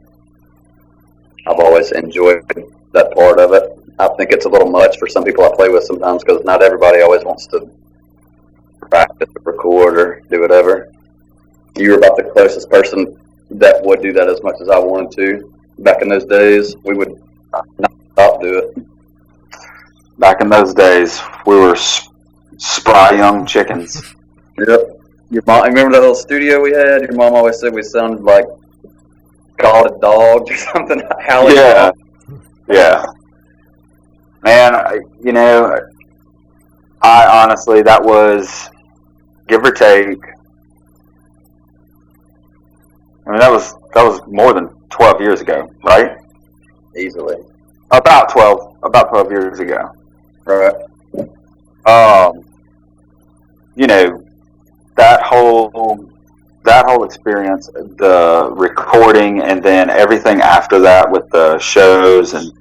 I've always enjoyed that part of it. I think it's a little much for some people I play with sometimes because not everybody always wants to practice or record or do whatever. You were about the closest person that would do that as much as I wanted to. Back in those days, we would not stop do it. Back in those days, we were spry young chickens. Yep. Your mom, remember that little studio we had? Your mom always said we sounded like called dogs or something. Howling. Yeah. Yeah. Man, I honestly, that was, give or take, I mean, that was more than 12 years ago, right? Easily. About 12 years ago. Right. That whole experience, the recording, and then everything after that with the shows, and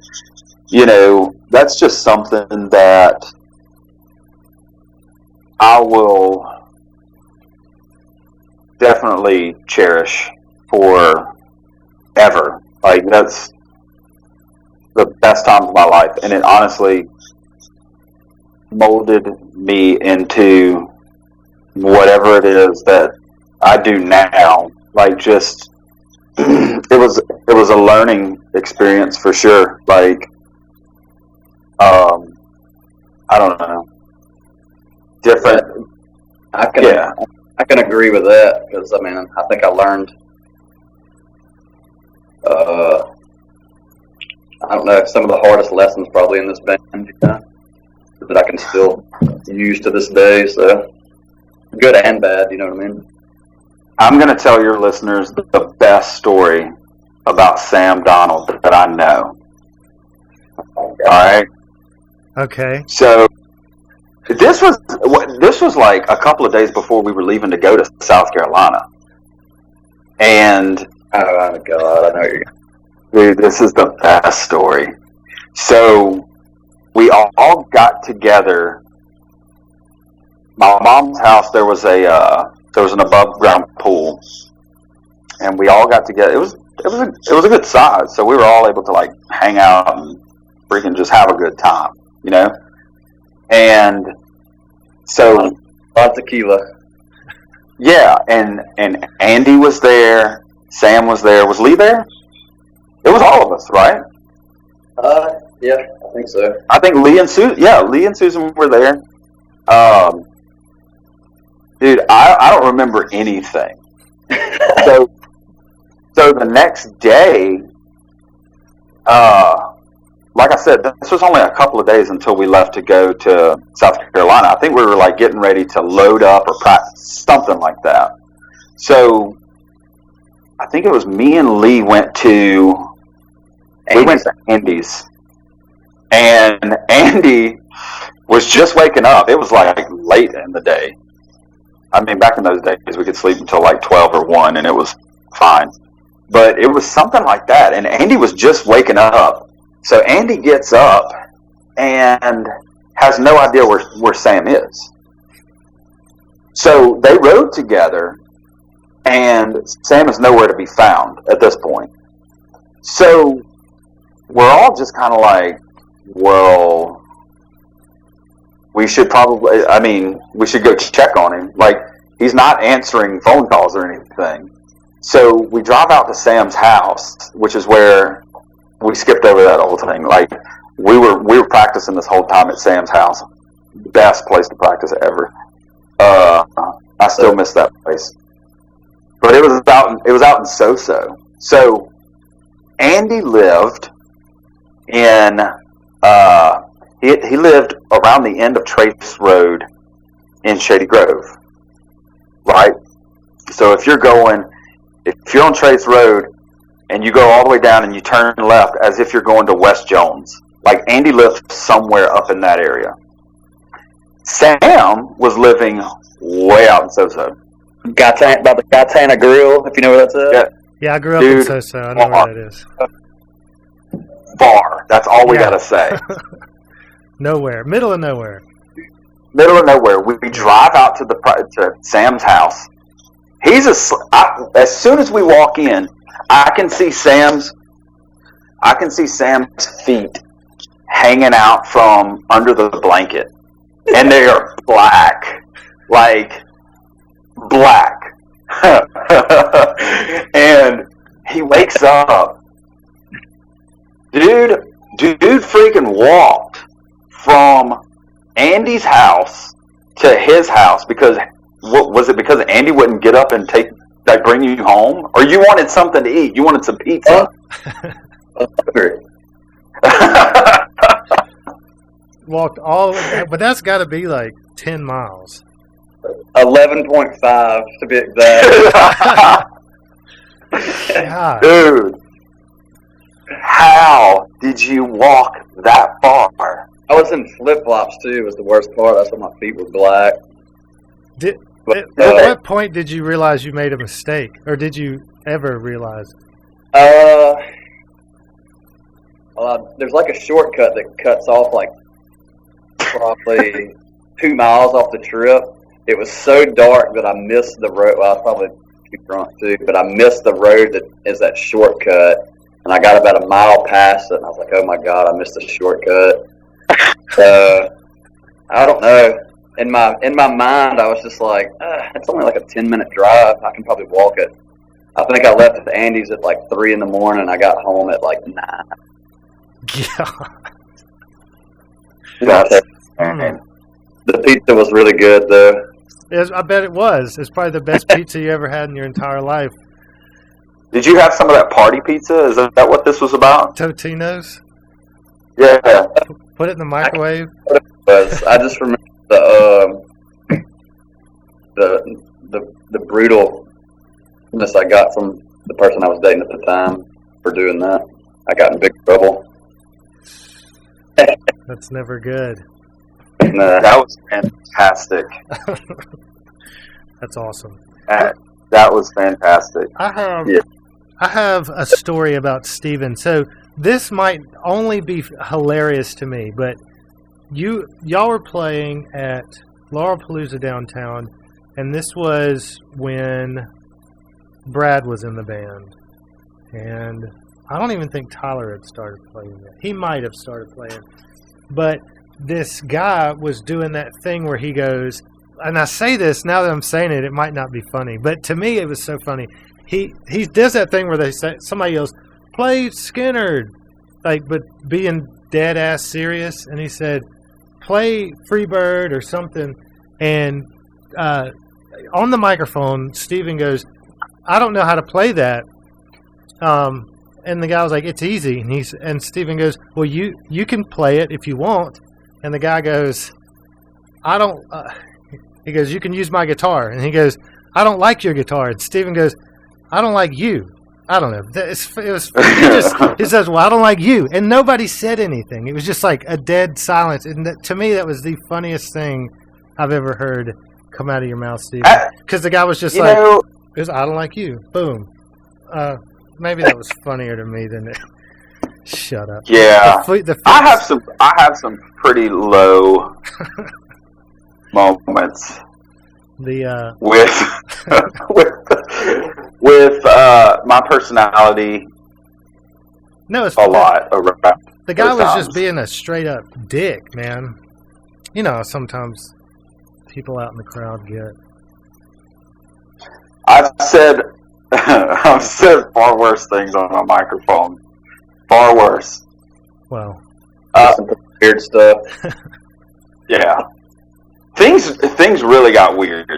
that's just something that I will definitely cherish forever. Like, that's the best time of my life, and it honestly molded me into whatever it is that I do now. Like, just it was a learning experience for sure. Like, I don't know, different. I can agree with that because I mean I think I learned. I don't know, some of the hardest lessons probably in this band, that I can still use to this day. So good and bad, you know what I mean? I'm going to tell your listeners the best story about Sam Donald that I know. All right. Okay. So this was like a couple of days before we were leaving to go to South Carolina, and oh God, I know you're. Dude, this is the best story. So we all got together. My mom's house, there was an above ground pool, and we all got together. It was a good size, so we were all able to like hang out and freaking just have a good time, And so, a lot of tequila. Yeah, and Andy was there. Sam was there. Was Lee there? It was all of us, right? Yeah, I think so. I think Lee and Susan were there. Dude, I don't remember anything. So the next day, like I said, this was only a couple of days until we left to go to South Carolina. I think we were like getting ready to load up or practice, something like that. So I think it was me and Lee went to Andy's. And Andy was just waking up. It was like late in the day. I mean, back in those days, we could sleep until like 12 or 1, and it was fine. But it was something like that, and Andy was just waking up. So Andy gets up and has no idea where Sam is. So they rode together, and Sam is nowhere to be found at this point. So we're all just kind of like, well, we should go check on him. Like, he's not answering phone calls or anything. So we drive out to Sam's house, which is where we skipped over that whole thing. Like, we were practicing this whole time at Sam's house. Best place to practice ever. I still miss that place. But it was out in So-So. So Andy lived in he lived around the end of Trace Road in Shady Grove, right? So if you're on Trace Road and you go all the way down and you turn left as if you're going to West Jones, like Andy lived somewhere up in that area. Sam was living way out in So-So. By the Guytana Grill, if you know where that's at. Yeah, I grew up in So-So. I know where that is. Far. That's all we gotta say. Nowhere. Middle of nowhere. Middle of nowhere. We drive out to Sam's house. He's as soon as we walk in, I can see Sam's feet hanging out from under the blanket, and they are black, like black. And he wakes up. Dude freaking walked from Andy's house to his house because because Andy wouldn't get up and bring you home, or you wanted something to eat? You wanted some pizza. Walked all, but that's got to be like 10 miles. 11.5 to be exact. God. Dude, how did you walk that far? I was in flip-flops too, was the worst part. That's why my feet were black. At what point did you realize you made a mistake? Or did you ever realize? There's like a shortcut that cuts off like probably 2 miles off the trip. It was so dark that I missed the road. Well, I was probably too drunk too, but I missed the road that is that shortcut. And I got about a mile past it, and I was like, oh my God, I missed the shortcut. I don't know. In my mind, I was just like, it's only like a 10-minute drive. I can probably walk it. I think I left at Andy's at like 3 in the morning. I got home at like 9. Yeah. The pizza was really good, though. I bet it was. It's probably the best pizza you ever had in your entire life. Did you have some of that party pizza? Is that what this was about? Totino's? Yeah. Put it in the microwave? I just remember the brutalness I got from the person I was dating at the time for doing that. I got in big trouble. That's never good. That was fantastic. That's awesome. That was fantastic. I have a story about Steven. So this might only be hilarious to me, but y'all were playing at Laurel downtown, and this was when Brad was in the band. And I don't even think Tyler had started playing yet. He might have started playing. But this guy was doing that thing where he goes, and I say this, now that I'm saying it, it might not be funny, but to me it was so funny. He does that thing where somebody yells, play Skinner, like, but being dead ass serious. And he said, play Freebird or something. And on the microphone, Steven goes, I don't know how to play that. And the guy was like, it's easy. And Steven goes, well, you can play it if you want. And the guy goes, I don't. He goes, you can use my guitar. And he goes, I don't like your guitar. And Steven goes, I don't like you. I don't know. He says, well, I don't like you. And nobody said anything. It was just like a dead silence. And to me, that was the funniest thing I've ever heard come out of your mouth, Steven. Because the guy was just like, I don't like you. Boom. Maybe that was funnier to me than it. Shut up. Yeah. I have some pretty low moments with my personality. No, it's a lot. The guy was just being a straight up dick, man. You know, sometimes people out in the crowd get. I've said far worse things on my microphone. Far worse. Well, some weird stuff. Yeah, things really got weird,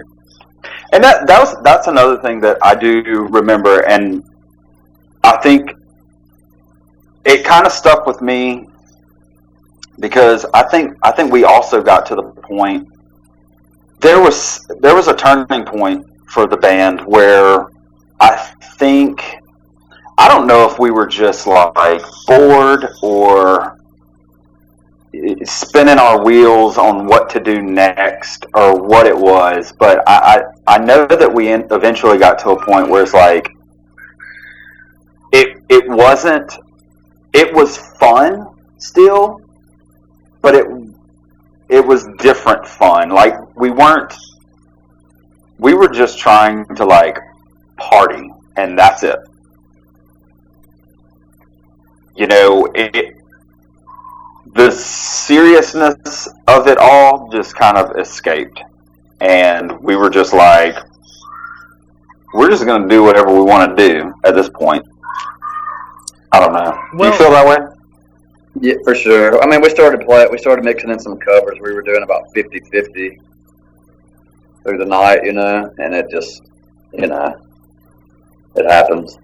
and that's another thing that I do remember, and I think it kind of stuck with me because I think we also got to the point. There was a turning point for the band where I don't know if we were just like bored or spinning our wheels on what to do next or what it was, but I know that we eventually got to a point where it's like it was fun still, but it was different fun. Like we were just trying to like party, and that's it. You know, the seriousness of it all just kind of escaped, and we were just like, we're just going to do whatever we want to do at this point. I don't know. Do you feel that way? Yeah, for sure. I mean, we started mixing in some covers. We were doing about 50-50 through the night, you know, and it just, you know, it happens.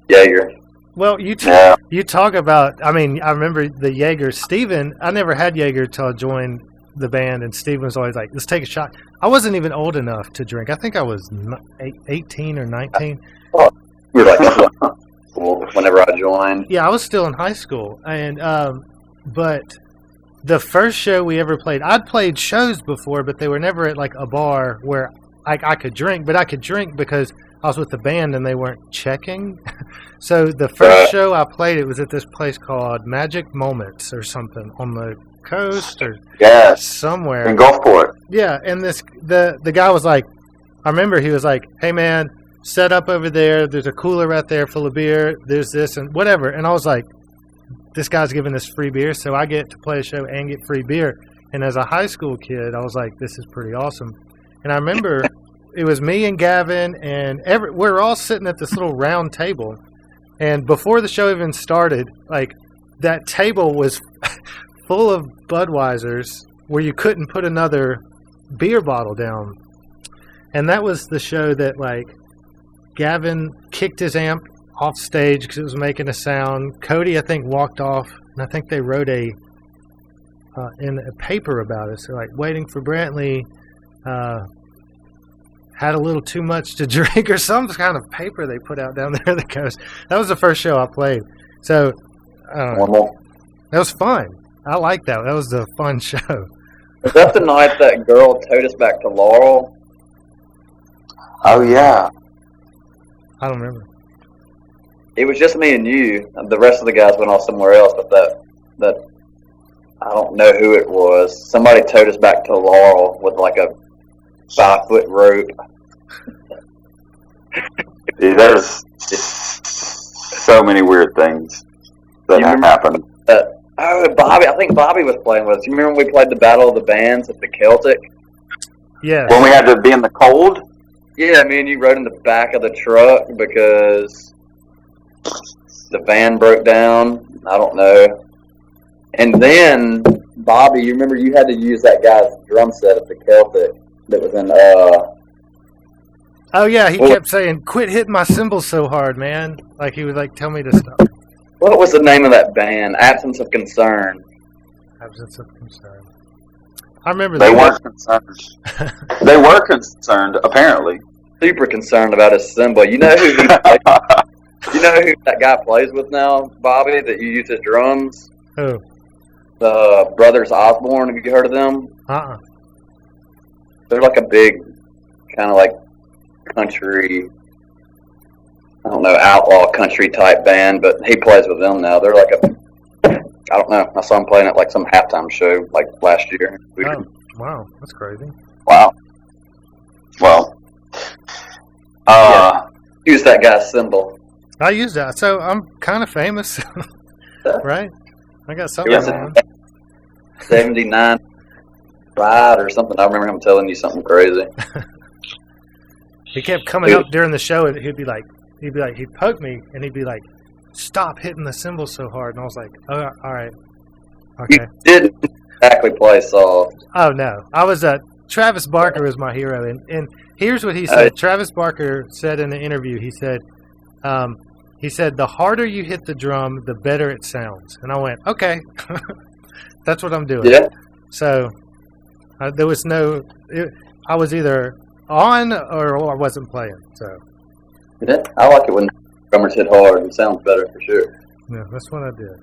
Jaeger. Well, you talk about, I mean, I remember the Jaeger. Steven, I never had Jaeger until I joined the band, and Steven was always like, let's take a shot. I wasn't even old enough to drink. I think I was 18 or 19. Oh, you were like, whenever I joined. Yeah, I was still in high school. And but the first show we ever played, I'd played shows before, but they were never at like a bar where I could drink. But I could drink because I was with the band and they weren't checking. So the first show I played, it was at this place called Magic Moments or something on the coast or somewhere in Gulfport. Yeah, and the guy was like, I remember he was like, "Hey man, set up over there. There's a cooler right there full of beer. There's this and whatever." And I was like, "This guy's giving us free beer, so I get to play a show and get free beer." And as a high school kid, I was like, "This is pretty awesome." And I remember it was me and Gavin and we were all sitting at this little round table. And before the show even started, like that table was full of Budweisers where you couldn't put another beer bottle down. And that was the show that like Gavin kicked his amp off stage because it was making a sound. Cody, I think, walked off, and I think they wrote in a paper about us. They're like, waiting for Brantley, had a little too much to drink, or some kind of paper they put out down there that goes. That was the first show I played. So, that was fun. I like that. That was a fun show. Was that the night that girl towed us back to Laurel? Oh, yeah. I don't remember. It was just me and you. The rest of the guys went off somewhere else, but that I don't know who it was. Somebody towed us back to Laurel with like a 5-foot rope. There's so many weird things that have happened. Bobby! I think Bobby was playing with us. You remember when we played the Battle of the Bands at the Celtic? Yeah. When we had to be in the cold? Yeah, me and you rode in the back of the truck because the van broke down. I don't know. And then, Bobby, you remember you had to use that guy's drum set at the Celtic that was in, Oh yeah, he kept saying, "Quit hitting my cymbals so hard, man!" Like he would like tell me to stop. what was the name of that band? Absence of Concern. Absence of concern. I remember They that. weren't concerned. They were concerned, apparently. Super concerned about his cymbal. You know who he you know who that guy plays with now, Bobby, that you use his drums? Who? The Brothers Osborne. Have you heard of them? They're like a big, kind of like country, I don't know, outlaw country type band, but he plays with them now. They're like I don't know. I saw him playing at like some halftime show like last year. Oh, wow, that's crazy. Wow. Well, Use that guy's cymbal. I use that, so I'm kind of famous, right? I got something It was on. 79 ride or something. I remember him telling you something crazy. He kept coming up during the show, and he'd poke me, and he'd be like, "Stop hitting the cymbals so hard." And I was like, "Oh, all right, You okay." didn't exactly play soft. Oh no, I was Travis Barker was my hero, and here's what he said. Travis Barker said in the interview, he said, "The harder you hit the drum, the better it sounds." And I went, "Okay, that's what I'm doing." Yeah. So there was I was either on or I wasn't playing. So Yeah. I like it when drummers hit hard. It sounds better for sure. yeah, that's what I did.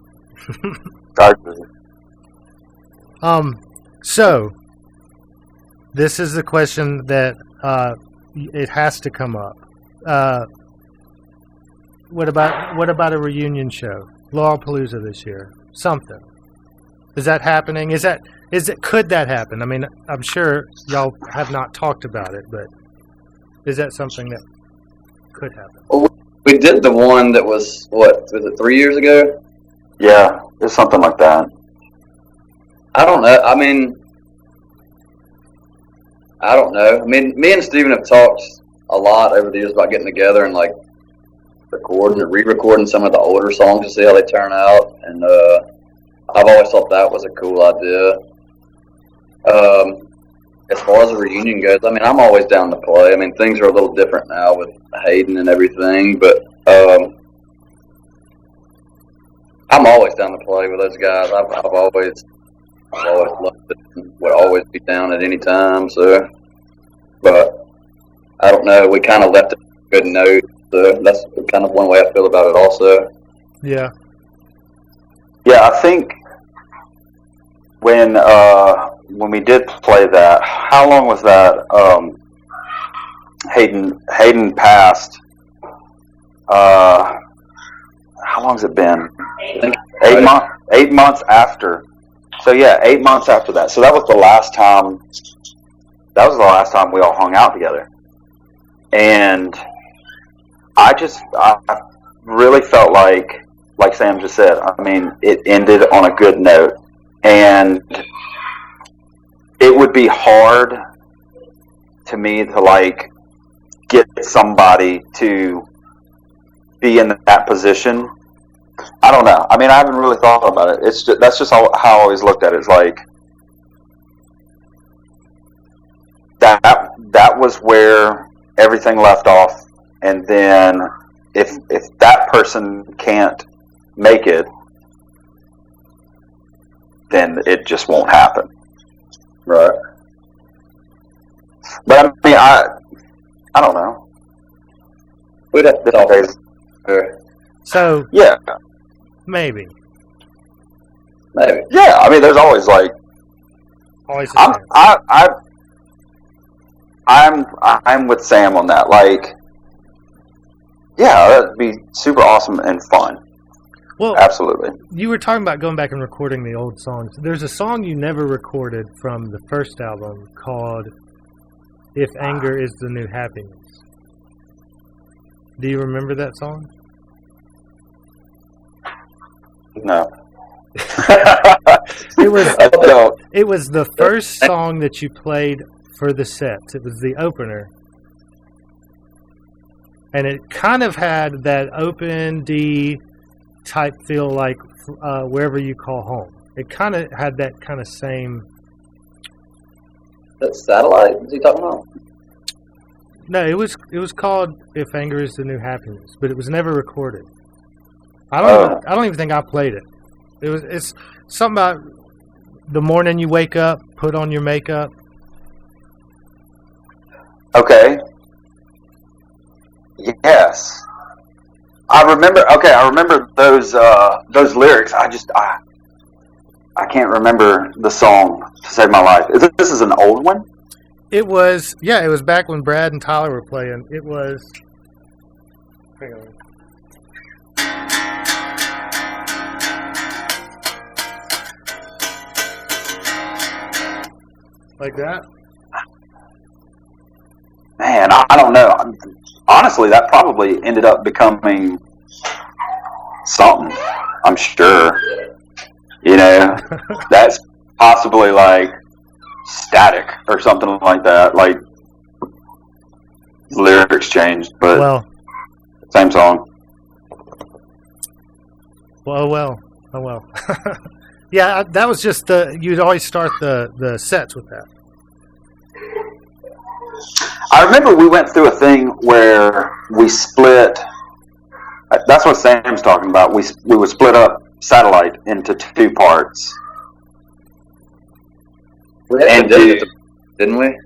So this is the question that it has to come up. What about a reunion show? Laurel Palooza this year. Something. Is that happening? Could that happen? I mean, I'm sure y'all have not talked about it, but is that something that could happen? Well, we did the one that was, was it 3 years ago? Yeah, it's something like that. I don't know. I mean, I don't know. I mean, me and Steven have talked a lot over the years about getting together and like recording or re-recording some of the older songs to see how they turn out. And I've always thought that was a cool idea. As far as a reunion goes, I mean, I'm always down to play. I mean, things are a little different now with Hayden and everything, but I'm always down to play with those guys. I've always loved it and would always be down at any time. So, but I don't know. We kind of left it on a good note. So that's kind of one way I feel about it also. Yeah. Yeah, I think when we did play that, how long was that? Hayden passed. How long's it been? I think 8 months. 8 months after. So yeah, 8 months after that. So that was the last time. That was the last time we all hung out together, and I really felt like Sam just said. I mean, it ended on a good note, and it would be hard to me to like get somebody to be in that position. I don't know. I mean, I haven't really thought about it. That's just how I always looked at it. It's like that was where everything left off, and then if that person can't make it, then it just won't happen. Right. But I mean, I don't know. We'd have to Different talk. days. So Yeah, maybe. Maybe. yeah. I mean, there's always like Always the same. I'm with Sam on that. Like, yeah, that'd be super awesome and fun. Well, Absolutely. you were talking about going back and recording the old songs. There's a song you never recorded from the first album called "If Anger Is the New Happiness." Do you remember that song? No. It was I don't. it was the first song that you played for the sets. It was the opener. And it kind of had that open D type feel, like Wherever You Call Home. It kind of had that kind of same. That Satellite? Is he talking about? No, it was called If Anger Is the New Happiness, but it was never recorded. I don't even think I played it. It's something about the morning you wake up, put on your makeup. Okay. Yes. I remember those lyrics. I can't remember the song to save my life. This is an old one? It was back when Brad and Tyler were playing. It was. Hang on. Like that? Man, I don't know. Honestly, that probably ended up becoming something. I'm sure. You know, that's possibly like Static or something like that. Like lyrics changed, but same song. Oh well. Yeah, that was just you'd always start the sets with that. I remember we went through a thing where we split. That's what Sam's talking about. We would split up Satellite into two parts. Didn't we?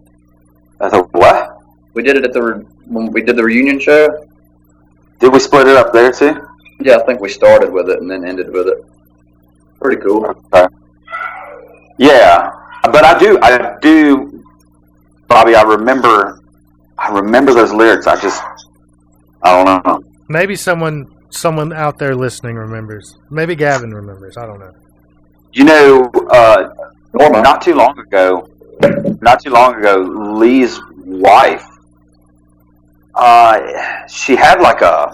I thought, what? We did it when we did the reunion show. Did we split it up there too? Yeah, I think we started with it and then ended with it. Pretty cool. Okay. Yeah, but I do, Bobby. I remember those lyrics. I don't know. Maybe someone out there listening remembers. Maybe Gavin remembers. I don't know. You know, not too long ago, Lee's wife, she had like a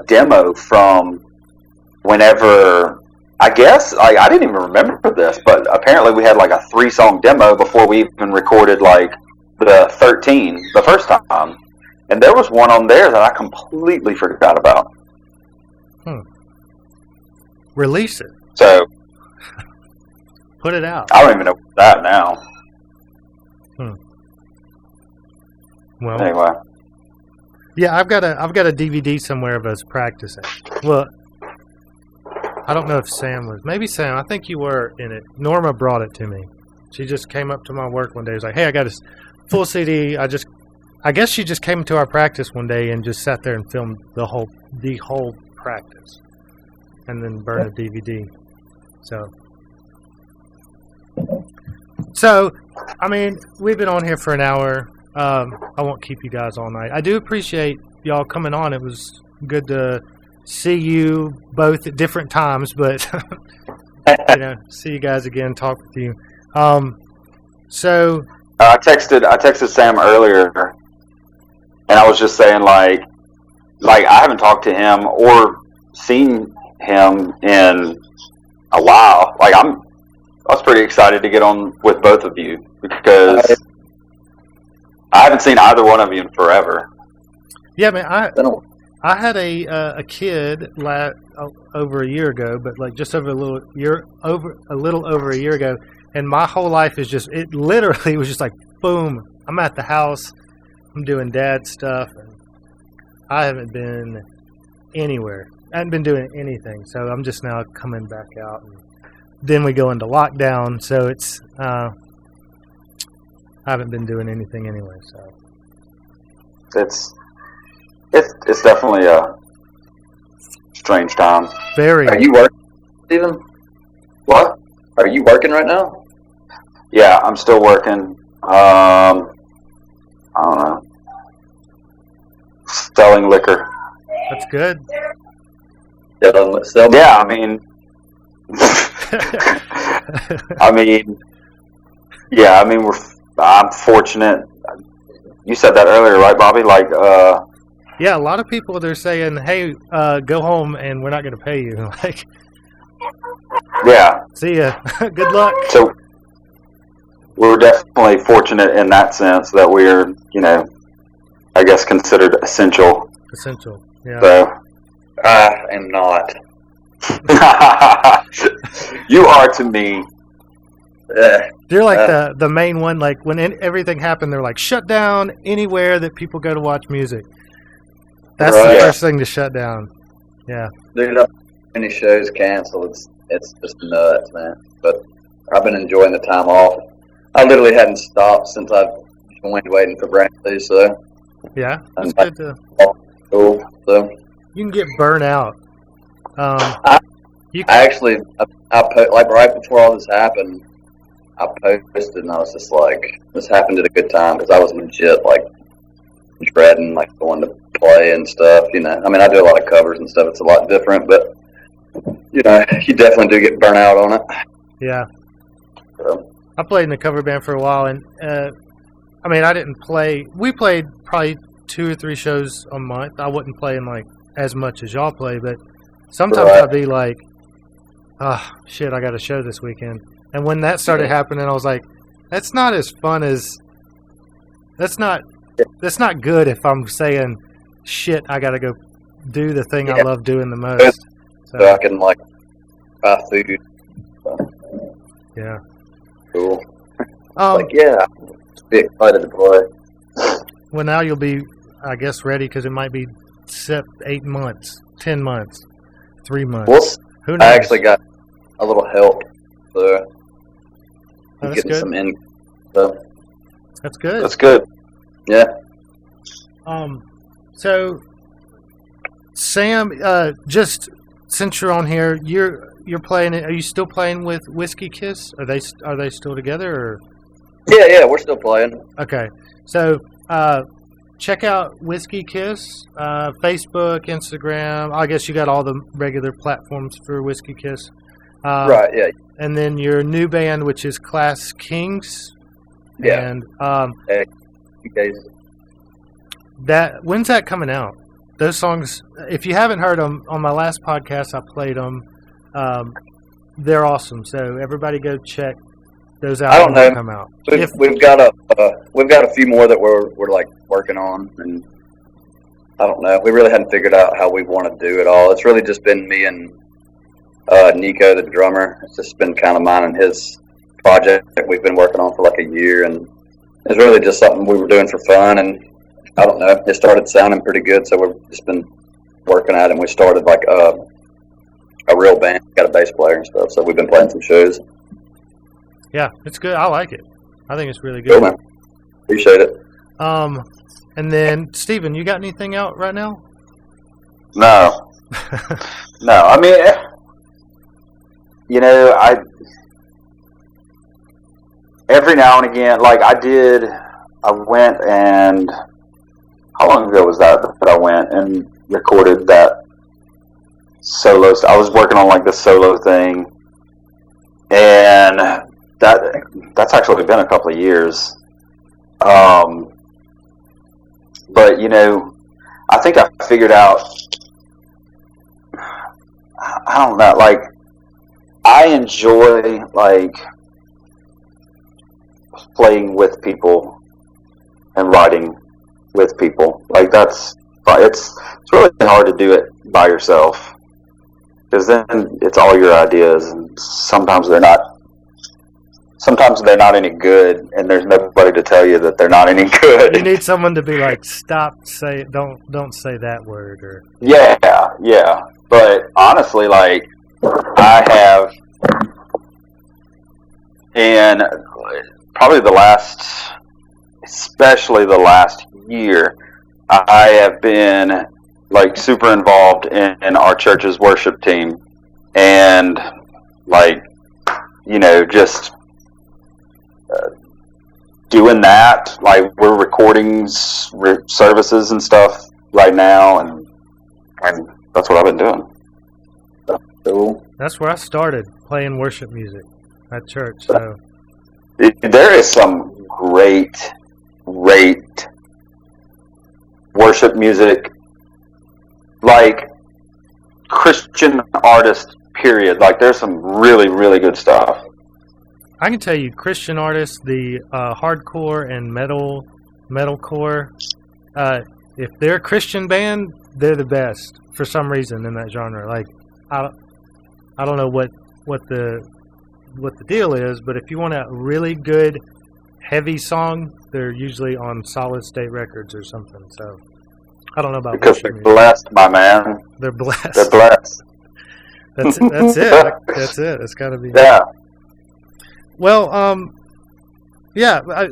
demo from whenever, I guess, I didn't even remember this, but apparently we had like a 3-song demo before we even recorded like the 13 the first time. And there was one on there that I completely forgot about. Release it. So put it out. I don't even know that now. Well, anyway. Yeah, I've got a DVD somewhere of us practicing. Well, I don't know if Sam was. Maybe Sam. I think you were in it. Norma brought it to me. She just came up to my work one day. Was like, "Hey, I got a full CD." I guess she just came to our practice one day and just sat there and filmed the whole practice, and then burned a DVD. So, I mean, we've been on here for an hour. I won't keep you guys all night. I do appreciate y'all coming on. It was good to see you both at different times, but see you guys again, talk with you. So I texted Sam earlier, and I was just saying like I haven't talked to him or seen him in a while. Like I was pretty excited to get on with both of you because I haven't seen either one of you in forever. Yeah, man. I had a kid over a year ago, but like just over a little over a year ago, and my whole life is just, it literally was just like boom. I'm at the house, I'm doing dad stuff, and I haven't been anywhere. I haven't been doing anything, so I'm just now coming back out. And then we go into lockdown, so it's I haven't been doing anything anyway. So it's definitely a strange time. Very. Are you working, Steven? What? Are you working right now? Yeah, I'm still working. I don't know. Selling liquor. That's good. Yeah, I mean, I'm fortunate. You said that earlier, right, Bobby? Like, yeah, a lot of people, they're saying, "Hey, go home, and we're not going to pay you." Like, yeah. See ya. Good luck. So we're definitely fortunate in that sense that we're, I guess, considered essential. Essential. Yeah. So, I am not. You are to me. You're like the main one. Like when everything happened, they're like shut down anywhere that people go to watch music. That's Right. the first thing to shut down. Yeah. Dude, any shows canceled. It's just nuts, man. But I've been enjoying the time off. I literally hadn't stopped since I joined waiting for Brantley, so Yeah. It's I'm good to. cool. So You can get burnt out. You I actually, like right before all this happened, I posted and I was just like, this happened at a good time because I was legit like dreading like going to play and stuff. You know, I mean, I do a lot of covers and stuff. It's a lot different, but you know, you definitely do get burnt out on it. Yeah. So, I played in a cover band for a while, and I mean, I didn't play. We played probably 2 or 3 shows a month. I wasn't playing like as much as y'all play, but sometimes Right. I'd be like, "Ah, shit, I got a show this weekend." And when that started happening, I was like, "That's not as fun as. That's not good." If I'm saying, "Shit, I got to go do the thing I Yeah. love doing the most." so I can like buy food. So, Yeah. cool. Um, Like, yeah, be excited to play. Well, now you'll be, I guess, ready because it might be 8 months, 10 months, 3 months. Well, Who knows? I actually got a little help, so Oh, I'm that's getting good. some in. So, That's good. That's good. yeah. So, Sam, just since you're on here, you're playing. Are you still playing with Whiskey Kiss? Are they still together? Or? Yeah, we're still playing. Okay, so check out Whiskey Kiss, Facebook, Instagram. I guess you got all the regular platforms for Whiskey Kiss. Right, yeah. And then your new band, which is Class Kings. Yeah. And You guys, when's that coming out? Those songs, if you haven't heard them, on my last podcast I played them. They're awesome. So everybody go check those out. I don't when they know. come out. we've got a few more that we're like working on, and I don't know. We really hadn't figured out how we want to do it all. It's really just been me and Nico, the drummer. It's just been kind of mine and his project that we've been working on for like a year, and it's really just something we were doing for fun. And I don't know, it started sounding pretty good, so we've just been working at it. And we started like a real band, got a bass player and stuff. So we've been playing some shows. Yeah, it's good. I like it. I think it's really Cool, good. man. Appreciate it. And then Steven, you got anything out right now? No. No, I mean, you know, every now and again, like I went and, how long ago was that I went and recorded that solo? I was working on like the solo thing, and that's actually been a couple of years. But you know, I think I figured out, I don't know, like, I enjoy, like, playing with people and writing with people. Like, it's really hard to do it by yourself, because then it's all your ideas, and sometimes they're not any good, and there's nobody to tell you that they're not any good. You need someone to be like, stop, don't say that word, or Yeah. But honestly, like, I have, in probably especially the last year, I have been like super involved in our church's worship team, and like, you know, just doing that. Like, we're recording services and stuff right now, and that's what I've been doing. Cool. that's where I started playing worship music at church. So There is some great worship music, like Christian artists, period. Like, there's some really, really good stuff. I can tell you, Christian artists, the hardcore and metalcore, if they're a Christian band, they're the best for some reason in that genre. Like, I don't know what the deal is, but if you want a really good heavy song, they're usually on Solid State Records or something. So I don't know about because they're blessed, my man. They're blessed. They're blessed. That's it. That's it. It's got to be. Yeah. Well,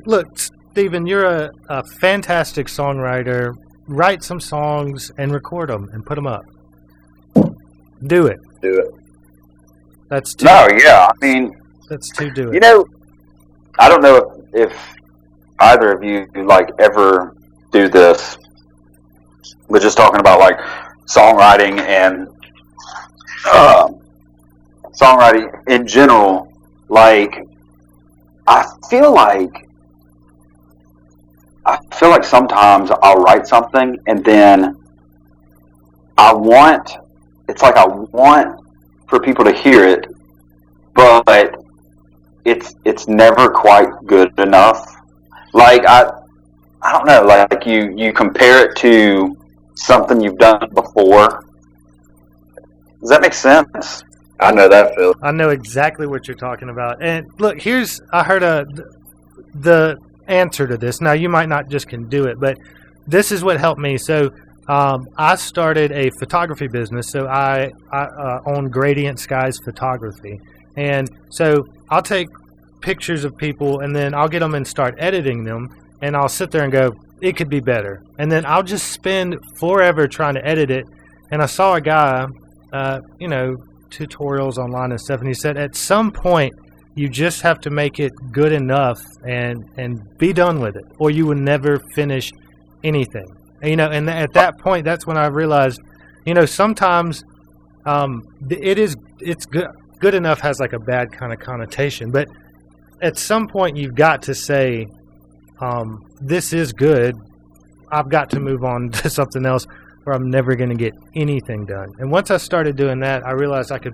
look, Stephen, you're a fantastic songwriter. Write some songs and record them and put them up. Do it. That's two. No, yeah. I mean, that's two. Do it. You know, I don't know if either of you like ever do this. We're just talking about like songwriting and songwriting in general. Like, I feel like sometimes I'll write something and then I want for people to hear it, but it's never quite good enough. Like, I don't know, like you compare it to something you've done before. Does that make sense? I know that feeling. I know exactly what you're talking about. And look, I heard the answer to this. Now, you might not just can do it, but this is what helped me. So I started a photography business. So I own Gradient Skies Photography. And so I'll take pictures of people and then I'll get them and start editing them. And I'll sit there and go, it could be better. And then I'll just spend forever trying to edit it. And I saw a guy, tutorials online and stuff, and he said at some point you just have to make it good enough and be done with it, or you will never finish anything. And at that point, that's when I realized, sometimes it's good enough has like a bad kind of connotation, but at some point you've got to say, this is good, I've got to move on to something else, or I'm never going to get anything done. And once I started doing that, I realized I could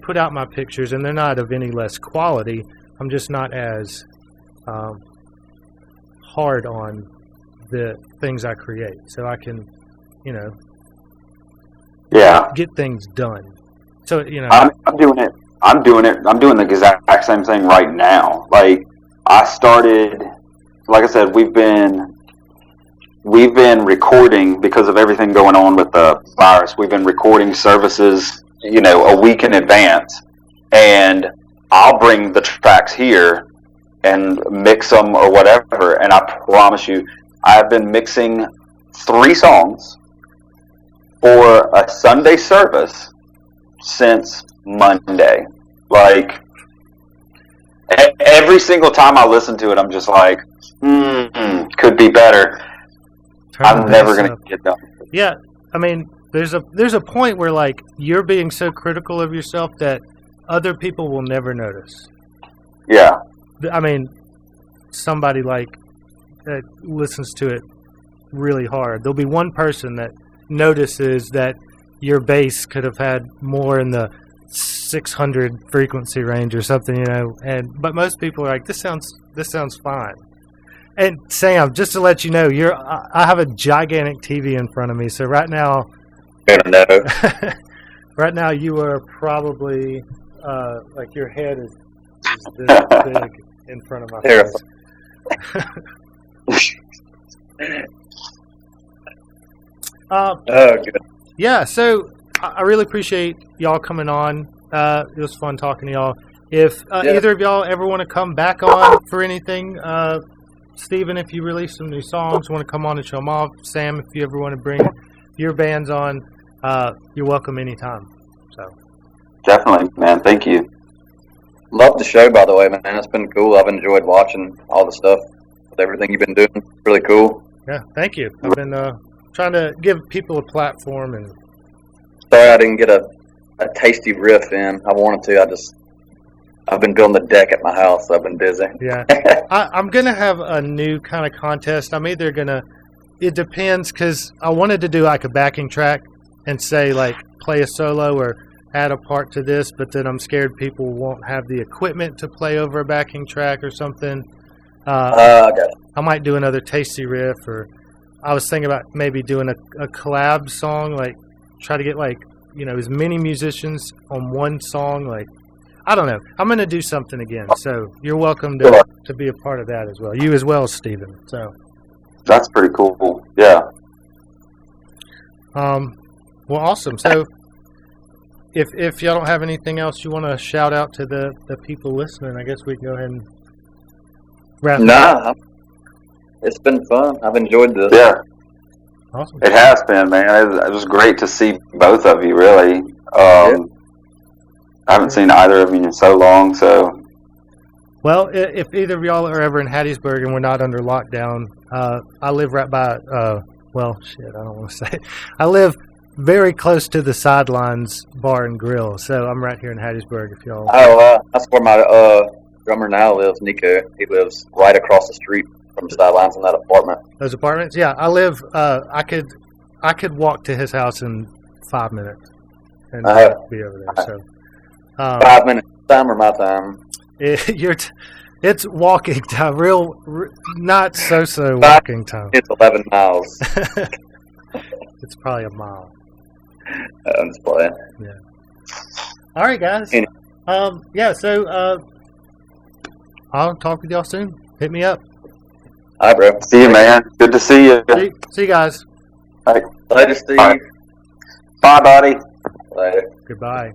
put out my pictures, and they're not of any less quality. I'm just not as hard on the things I create, so I can, get things done. So I'm doing it. I'm doing the exact same thing right now. Like, I started, like I said, we've been recording because of everything going on with the virus. We've been recording services, a week in advance, and I'll bring the tracks here and mix them or whatever. And I promise you, I've been mixing 3 songs for a Sunday service since Monday. Like, every single time I listen to it, I'm just like, could be better. I'm never going to get done. Yeah, I mean, there's a point where like you're being so critical of yourself that other people will never notice. Yeah. I mean, somebody like that listens to it really hard. There'll be one person that notices that your bass could have had more in the 600 frequency range or something, but most people are like, this sounds fine. And Sam, just to let you know, I have a gigantic TV in front of me. So right now, right now you are probably like your head is this big in front of my face. Good. Yeah. So I really appreciate y'all coming on. It was fun talking to y'all. If either of y'all ever want to come back on for anything. Stephen, if you release some new songs, want to come on and show them off. Sam, if you ever want to bring your bands on, you're welcome anytime. So definitely, man. Thank you. Love the show, by the way, man. It's been cool. I've enjoyed watching all the stuff with everything you've been doing. Really cool. Yeah, thank you. I've been trying to give people a platform. And sorry I didn't get a tasty riff in. I wanted to. I've been building the deck at my house, so I've been busy. Yeah. I'm going to have a new kind of contest. I'm either going to, it depends, because I wanted to do like a backing track and say like play a solo or add a part to this, but then I'm scared people won't have the equipment to play over a backing track or something. I might do another tasty riff, or I was thinking about maybe doing a collab song, like try to get like, as many musicians on one song. Like, I don't know. I'm going to do something again. So you're welcome to be a part of that as well. You as well, Stephen. So that's pretty cool. Yeah. Well, awesome. So if y'all don't have anything else you want to shout out to the people listening, I guess we can go ahead and wrap it up. Nah, it's been fun. I've enjoyed this. Yeah. Awesome. It has been, man. It was great to see both of you, really. I haven't seen either of you in so long, so. Well, if either of y'all are ever in Hattiesburg and we're not under lockdown, I live right by, I don't want to say it. I live very close to the Sidelines Bar and Grill, so I'm right here in Hattiesburg if y'all. Oh, that's where my drummer now lives, Nico. He lives right across the street from the Sidelines in that apartment. Those apartments? Yeah, I live, I could walk to his house in 5 minutes and be over there, so. 5 minutes time or my time? It's walking time, not so walking time. It's 11 miles. It's probably a mile. I'm just playing. Yeah. All right, guys. So I'll talk with y'all soon. Hit me up. All right, bro. See you, man. Good to see you. See you guys. All right. Later, Steve. All right. Bye, buddy. Later. Goodbye.